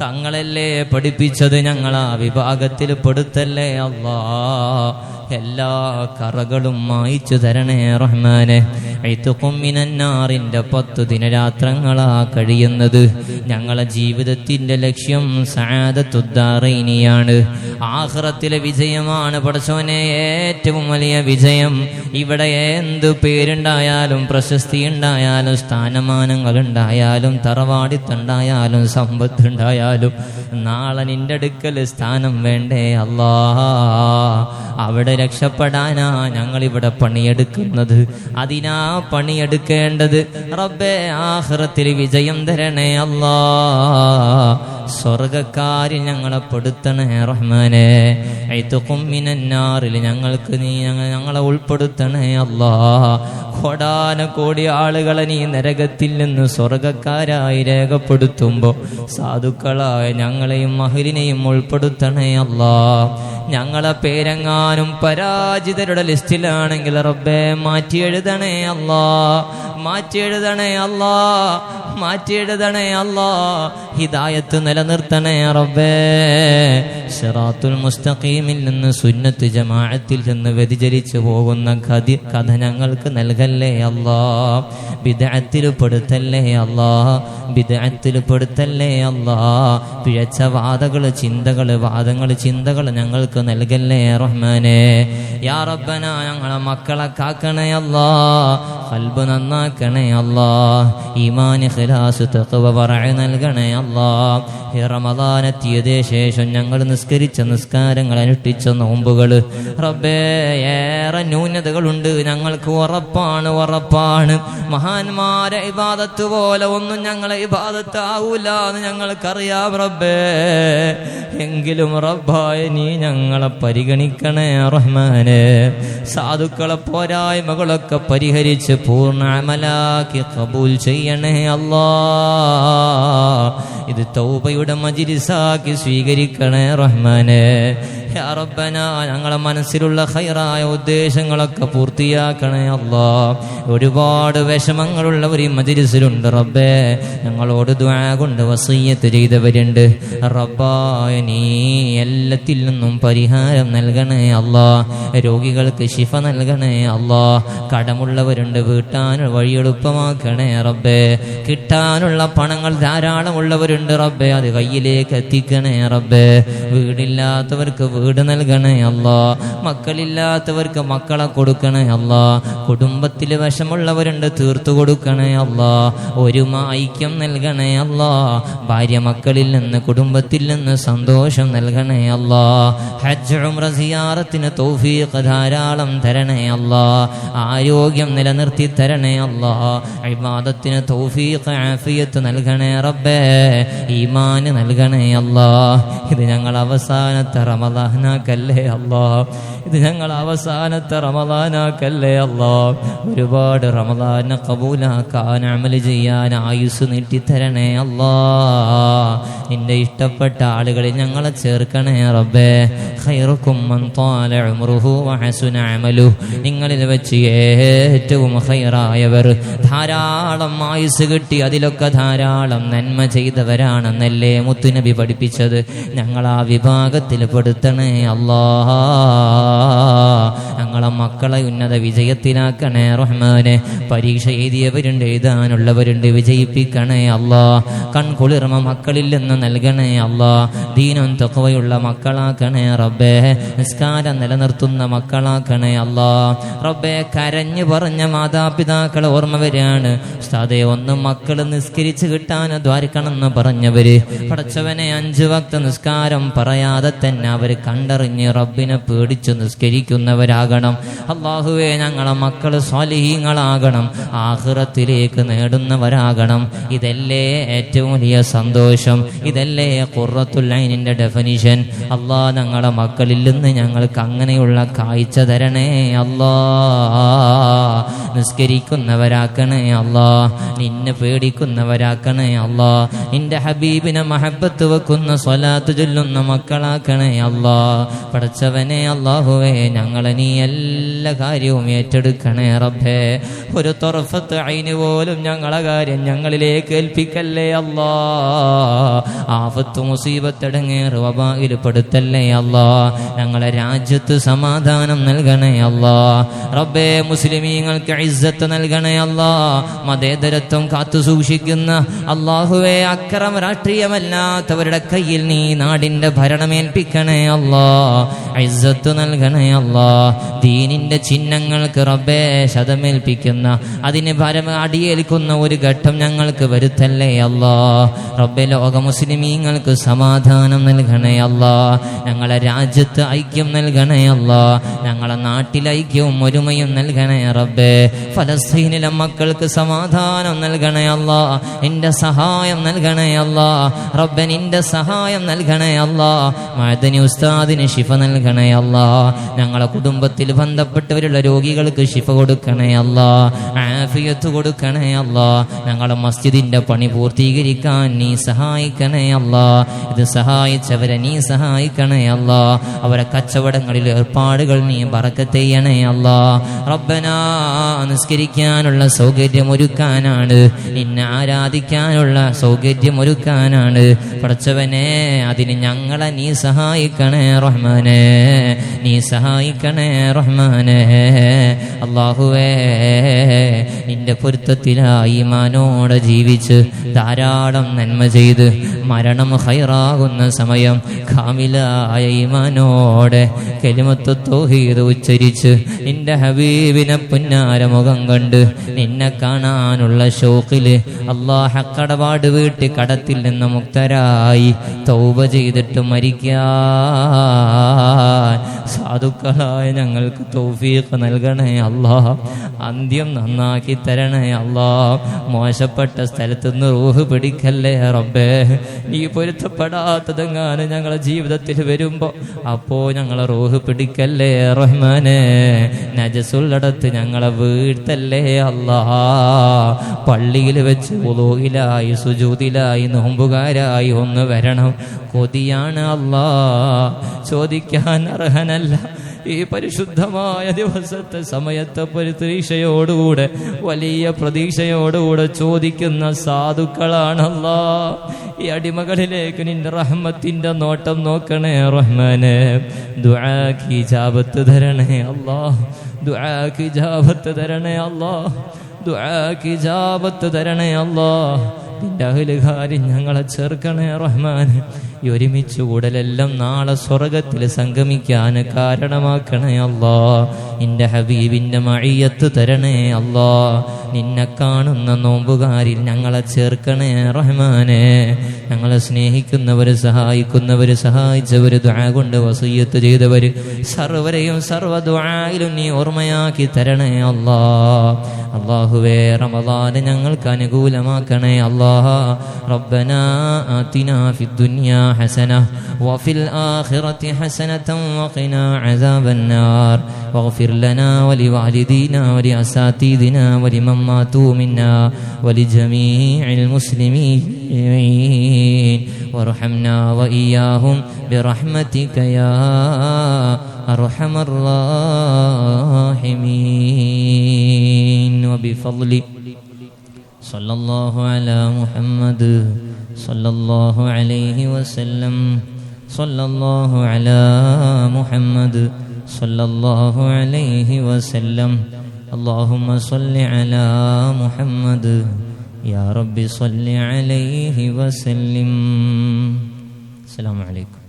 തങ്ങളല്ലേ പഠിപ്പിച്ചത്. ഞങ്ങളാ വിഭാഗത്തിൽ പെടുത്തല്ലേ അല്ലാ. എല്ലാ കറകളും മായിച്ചു തരണേ റഹ്മാനെ. മിനന്നാറിന്റെ 10 ദിനരാത്രങ്ങളാ കഴിയുന്നത്. ഞങ്ങളെ ജീവിതത്തിന്റെ ലക്ഷ്യം സഅദത്തുദ്ദാറൈനിയാണ്, ആഖിറത്തിലെ വിജയമാണ് പടച്ചോനെ. ഏറ്റവും വലിയ വിജയം. ഇവിടെ എന്ത് പേരുണ്ടായാലും പ്രശസ്തി ഉണ്ടായാലും സ്ഥാനമാനങ്ങൾ ഉണ്ടായാലും തറവാടിത്തുണ്ടായാലും സമ്പത്ത് ഉണ്ടായാലും നാളെ നിന്റെ അടുക്കൽ സ്ഥാനം വേണ്ടേ അല്ലാ. അവിടെ രക്ഷപ്പെടാനാ ഞങ്ങളിവിടെ പണിയെടുക്കുന്നത്. അതിനാ പണിയെടുക്കേണ്ടത് റബ്ബേ. ആഖിറത്തിൽ വിജയം തരണേ അല്ലാ. സ്വർഗക്കാരിൽ ഞങ്ങളെ പെടുത്തണേ റഹ്മാനെ. മിനന്നാറിൽ ഞങ്ങൾക്ക് നീ ഞങ്ങളെ ഉൾപ്പെടുത്തണേ അല്ലാ. കോടാനക്കോടി ആളുകളെ നീ നരകത്തിൽ നിന്ന് സ്വർഗക്കാരായി രേഖപ്പെടുത്തുമ്പോൾ സാധുക്കളായ ഞങ്ങളെയും മഹലിനെയും ഉൾപ്പെടുത്തണേ അല്ലാ. ഞങ്ങളെ പേരെങ്ങാനും പരാജിതരുടെ ലിസ്റ്റിലാണെങ്കിൽ റബ്ബേ മാറ്റി എഴുതണേ അല്ലാ, മാറ്റി എഴുതണേ അല്ലാ, മാറ്റി എഴുതണേ അല്ലാ. ഹിദായത്ത് നിലനിർത്തണേ റബ്ബേ. സിറാത്തുൽ മുസ്തഖീമിൽ നിന്ന് സുന്നത്ത് ജമാഅത്തിൽ നിന്ന് വ്യതിചലിച്ചു പോകുന്ന കഥ ഞങ്ങൾക്ക് നൽകല്ലേ അല്ലാ. ബിദ്അത്തിൽ പെടുത്തല്ലേ അല്ലാ, ബിദ്അത്തിൽ പെടുത്തല്ലേ അല്ലാ. പിഴച്ച വാദങ്ങൾ ചിന്തകൾ ഞങ്ങൾക്ക് നൽകല്ലേ റഹ്മാനെ. യാ റബ്ബന, ഞങ്ങളെ മക്കളെ കാക്കണേ അല്ലാ, ഖൽബ് നന്നാക്കണേ അല്ലാ, ഈമാൻ ഇഖ്ലാസ് തഖ്വ വറഅ നൽകണേ അല്ലാ. ഈ റമളാൻ എത്തിയതിനു ശേഷം ഞങ്ങൾ നിസ്കരിച്ച നിസ്കാരങ്ങൾ, അനുഷ്ഠിച്ച നോമ്പുകൾ റബ്ബേ ഏറെ ന്യൂനതകളുണ്ട്. ഞങ്ങൾക്ക് ഉറപ്പാണ് മഹാന്മാരെ ഇബാദത്ത് പോലെ ഒന്നും ഞങ്ങളെ ഇബാദത്ത് ആവൂല എന്ന് ഞങ്ങൾക്കറിയാം റബ്ബേ. എങ്കിലും റബ്ബായ നീ ഞങ്ങളെ പരിഗണിക്കണേ റഹ്മാനെ. സാധുക്കളെ പോരായ്മകളൊക്കെ പരിഹരിച്ച് പൂർണ്ണ അമലാക്കി ഖബൂൽ ചെയ്യണേ അല്ലാ. ഇത് തൗബയുടെ മജ്‌ലിസാക്കി സ്വീകരിക്കണേ റഹ്മാനെ. യാ റബ്ബന ഞങ്ങളെ മനസ്സിലുള്ള ഖൈറായ ഉദ്ദേശങ്ങളൊക്കെ പൂർത്തിയാക്കണേ അല്ലാ. ഒരുപാട് വിഷമങ്ങളുള്ളവർ ഈ മജ്‌ലിസിലുണ്ട് റബ്ബേ. ഞങ്ങളോട് ദുആ കൊണ്ട് വസിയ്യത്ത് ചെയ്തവരുണ്ട് റബ്ബായ നീ എല്ലാത്തിൽ നിന്നും പരിഹാരം നൽകണേ അല്ലാ. രോഗികൾക്ക് ശിഫ നൽകണേ അല്ലാ. കടമുള്ളവരുണ്ട് വീട്ടാൻ വഴി എളുപ്പമാക്കണേ റബ്ബേ. കിട്ടാനുള്ള പണങ്ങൾ ധാരാളമുള്ളവരുണ്ട് റബ്ബേ, അത് കയ്യിലേക്ക് എത്തിക്കണേ റബ്ബേ. വീടില്ലാത്തവർക്ക് വീട് നൽകണേ അല്ലാ. മക്കളില്ലാത്തവർക്ക് മക്കളെ കൊടുക്കണേ അല്ലാ. കുടുംബത്തിൽ വിഷമുള്ളവരുണ്ട് തീർത്തു കൊടുക്കണേ അല്ലാ. ഒരുമ ഐക്യം നൽകണേ അല്ലാ. ഭാര്യ മക്കളിൽ നിന്ന് കുടുംബത്തിൽ നിന്ന് സന്തോഷം നൽകണേ അല്ലാ. ഹജ്ജ് ഉംറ സിയാറത്തിന് തൗഫീഖ് ധാരാളം തരണേ അല്ലാ. ആരോഗ്യം നിലനിർത്തി തരണേ അല്ലാ. ഇബാദത്തിന് തൗഫീഖ് ആഫിയത്ത് നൽകണേ റബ്ബേ. ഈമാൻ നൽകണേ അല്ലാ. ഇത് ഞങ്ങൾ അവസാനത്തെ റമളാനാക്കല്ലേ അല്ലാ. ഇത് ഞങ്ങൾ അവസാനത്തെ റമളാനാക്കല്ലേ അല്ലാ. ഒരുപാട് റമളാനെ ഖബൂലാക്കാൻ അമൽ ചെയ്യാൻ ആയുസ് നീട്ടിത്തരണേ അല്ലാ. നിന്റെ ഇഷ്ടപ്പെട്ട ആളുകളിൽ ഞങ്ങളെ ചേർക്കണേ റബ്ബേ. ഖൈറുക്കും മൻ ത്വാല ഉംറുഹു വഹസുന അമലു. നിങ്ങളിൽ വെച്ച് ഏറ്റവും ഖൈറായവർ ധാരാളം ആയുസ് കിട്ടി അതിലൊക്കെ ധാരാളം നന്മ ചെയ്തവരാണെന്നല്ലേ മുത്തുനബി പഠിപ്പിച്ചത്. ഞങ്ങൾ ആ വിഭാഗത്തിൽ പെടുത്തണേ അല്ലാ. ഞങ്ങളെ മക്കളെ ഉന്നത വിജയത്തിലാക്കണേ റഹ്മാനെ. പരീക്ഷ എഴുതിയവരുണ്ട്, എഴുതാനുള്ളവരുണ്ട്, വിജയിപ്പിക്കണേ അല്ലാ. കൺകുളിർമ മക്കളിൽ നിന്ന് നൽകണേ അല്ലാ. ദീനും തഖ്വയുള്ള മക്കളാക്കണേ റബ്ബേ. നിസ്കാരം നിലനിർത്തുന്ന മക്കളാക്കണേ അല്ലാ. റബ്ബേ, കരഞ്ഞു പറഞ്ഞ മാതാപിതാക്കളെ ഓർമ്മ വരികയാണ്. ഉസ്താദേ, ഒന്ന് മക്കൾ നിസ്കരിച്ച് കിട്ടാൻ ദ്വാരിക്കണമെന്ന് പറഞ്ഞവര് പടച്ചവനെ 5 വക്ത നിസ്കാരം പറയാതെ തന്നെ അവർ കണ്ടറിഞ്ഞ് റബ്ബിനെ പേടിച്ച് നിസ്കരിക്കുന്നവരാകണം. അല്ലാഹുവേ, ഞങ്ങളെ മക്കൾ സ്വാലിഹീങ്ങളാകണം, ആഖിറത്തിലേക്ക് നേടുന്നവരാകണം. ഇതല്ലേ ഏറ്റവും വലിയ സന്തോഷം, ഇതല്ലേ ഖുർറത്തുൽ ഐനിന്റെ ഡെഫിനിഷൻ. അല്ലാ, ഞങ്ങളെ മക്കളിൽ നിന്ന് ഞങ്ങൾക്ക് അങ്ങനെയുള്ള കാഴ്ച തരണേ അല്ലാ. നിസ്കരിക്കുന്നവരാക്കണേ അല്ലാ. നിന്നെ പേടിക്കുന്നവരാക്കണേ അല്ലാ. നിന്റെ ഹബീബിനെ മഹബത്ത് വെക്കുന്ന സ്വലാത്ത് ചൊല്ലുന്ന മക്കളാക്കണേ അല്ലാ. പടച്ചവനെ അല്ലാഹുവേ, ഞങ്ങളെ നീ എല്ലാ കാര്യവും ഏറ്റെടുക്കണേ റബ്ബേ. ഒരു തൊറഫത്ത് ഐന് പോലും ഞങ്ങളെ കാര്യം ഞങ്ങളിലേക്ക് ഏൽപ്പിക്കല്ലേ അല്ലാ. ആഫത്ത് മുസീബത്ത് ഇടങ്ങേറ് വബായിൽ പെടുത്തല്ലേ അല്ലാ. ഞങ്ങളെ രാജ്യത്ത് സമാധാനം നൽകണേ അല്ലാ. റബ്ബേ, മുസ്ലിമീങ്ങൾക്ക് ഇസ്സത്ത് നൽകണേ അല്ലാ. മതേതരത്വം കാത്തു സൂക്ഷിക്കുന്ന അല്ലാഹുവേ, അക്രമ രാഷ്ട്രീയമല്ലാത്തവരുടെ കയ്യിൽ നീ നാടിന്റെ ഭരണമേൽപ്പിക്കണേ അല്ലാ. ഇസ്സത്ത് നൽകണേ അല്ലാ. ദീനിന്റെ ചിഹ്നങ്ങൾക്ക് റബ്ബേ ശതമേൽപ്പിക്കുന്ന അതിന് അടിയേൽക്കുന്ന ഒരു ഘട്ടം ഞങ്ങൾക്ക് വരുത്തല്ലേ അല്ലാ. റബ്ബേ, ലോക മുസ്ലിമീങ്ങൾക്ക് സമാധാനം നൽകണേ അല്ലാ. ഞങ്ങളെ രാജ്യത്ത് ഐക്യം നൽകണേ അല്ലാ. ഞങ്ങളെ നാട്ടിൽ ഐക്യവും ഒരുമയും നൽകണേ റബ്ബേ. ഫലസ്തീനിലെ മക്കൾക്ക് സമാധാനം നൽകണേ അല്ലാ. നിന്റെ സഹായം നൽകണേ അല്ലാ. റബ്ബേ, നിന്റെ സഹായം നൽകണേ അല്ലാ. മഅദനി ഉസ്താദിന് ശിഫ നൽകണേ അല്ലാ. ഞങ്ങളെ കുടുംബത്തിൽ ബന്ധപ്പെട്ടവരുള്ള രോഗികൾക്ക് ശിഫ കൊടുക്കണേ അല്ലാ. ആഫിയത്ത് കൊടുക്കണേ അല്ലാ. ഞങ്ങളെ മസ്ജിദിന്റെ പണി പൂർത്തീകരിക്കാൻ നീ സഹായിക്കണേ അല്ലാ. ഇത് സഹായിച്ചവരെ നീ സഹായിക്കണേ അല്ലാ. അവരെ കച്ചവടങ്ങളിൽ ഏർപ്പാടുകൾ നീ ബറക്കത്ത് ചെയ്യണേ അല്ലാ. റബ്ബനാ, നിസ്കരിക്കാനുള്ള സൗകര്യം ഒരുക്കാനാണ്, നിന്നെ ആരാധിക്കാനുള്ള സൗകര്യം ഒരുക്കാനാണ് പടച്ചവനെ. അതിന് ഞങ്ങളെ നീ സഹായിക്കണേ റഹ്മാനെ. നീ സഹായിക്കണേ റഹ്മാനെ. അല്ലാഹുവേ, നിന്റെ പൊരുത്തത്തിലായി ഈമാനോടെ ജീവിച്ച് ധാരാളം നന്മ ചെയ്ത് മരണം ഖൈറാകുന്ന സമയം കാമിലായ ഈമാനോടെ കലിമത്ത് തൗഹീദ് ഉച്ചരിച്ച് നിന്റെ ഹബീബിനെ പുന്നാര മുഖം കണ്ട് നിന്നെ കാണാനുള്ള ഷൗഖില് അല്ലാഹ് കടപാട് വീട്ടി കടത്തിൽ നിന്ന് മുക്തരായി തൗബ ചെയ്തിട്ട് മരിക്കാൻ സാധുക്കളായ ഞങ്ങൾക്ക് തൗഫീഖ് നൽകണേ അല്ലാഹ്. അന്ത്യം നന്നാക്കി തരണേ അല്ലാഹ്. മോശപ്പെട്ട സ്ഥലത്തുനിന്ന് റൂഹ് പിടിക്കല്ലേ റബ്ബേ. നീ പൊരുത്തപ്പെടാത്തതെങ്ങാനും ഞങ്ങളെ ജീവിതത്തിൽ വരുമ്പോ അപ്പോ ഞങ്ങളെ റൂഹ് പിടിക്കല്ലേ റഹ്മാനെ. നജസുള്ളടത്ത് ഞങ്ങളെ വീഴ്ത്തല്ലേ അല്ലാഹ്. പള്ളിയിൽ വെച്ച് വുളൂഇലായി സുജൂദിലായി നോമ്പുകാരായി ഒന്ന് വരണം കൊതിയാണ് അല്ലാഹ്. ചോദിക്കാൻ അർഹനല്ല. ഈ പരിശുദ്ധമായ ദിവസത്തെ സമയത്തെ പ്രതീക്ഷയോടുകൂടെ, വലിയ പ്രതീക്ഷയോടുകൂടെ ചോദിക്കുന്ന സാധുക്കളാണല്ലാ. ഈ അടിമകളിലേക്ക് നിന്റെ റഹ്മത്തിന്റെ നോട്ടം നോക്കണേ റഹ്മാനെ. ദുആക്ക് ഇജാബത്ത് തരണേ അല്ലാ, ദുആക്ക് ഇജാബത്ത് തരണേ അല്ലാ, ദുആക്ക് ഇജാബത്ത് തരണേ അല്ലാ. നിന്റെ അഹ്ലുകാരിൽ ഞങ്ങളെ ചേർക്കണേ റഹ്മാനെ. ഈ ഒരുമിച്ച് കൂടലെല്ലാം നാളെ സ്വർഗത്തിൽ സംഗമിക്കാൻ കാരണമാക്കണേ അല്ലാ. നിന്റെ ഹബീബിന്റെ മഅയ്യത്ത് തരണേ അല്ലാ. നിന്നെ കാണുന്ന നോമ്പുകാരിൽ ഞങ്ങളെ ചേർക്കണേ റഹ്മാനെ. ഞങ്ങളെ സ്നേഹിക്കുന്നവര്, സഹായിക്കുന്നവര്, സഹായിച്ചവര്, ദുആ കൊണ്ട് വസിയ്യത്ത് ചെയ്തവര് സർവരെയും സർവ്വ ദുആയിലും നീ ഓർമ്മയാക്കി തരണേ അല്ലാ. അല്ലാഹുവേ, റമളാൻ ഞങ്ങൾക്ക് അനുകൂലമാക്കണേ അല്ലാ. റബ്ബനാ ആതിനാ ഫിദ്ദുനിയാ حسنة وفي الآخرة حسنة وقنا عذاب النار واغفر لنا ولوالدينا ولأساتذتنا ولمن ماتوا منا ولجميع المسلمين وارحمنا وإياهم برحمتك يا أرحم الراحمين وبفضل صلى الله على محمد صلى الله عليه وسلم صلى الله على محمد صلى الله عليه وسلم اللهم صل على محمد يا رب صل عليه وسلم. السلام عليكم.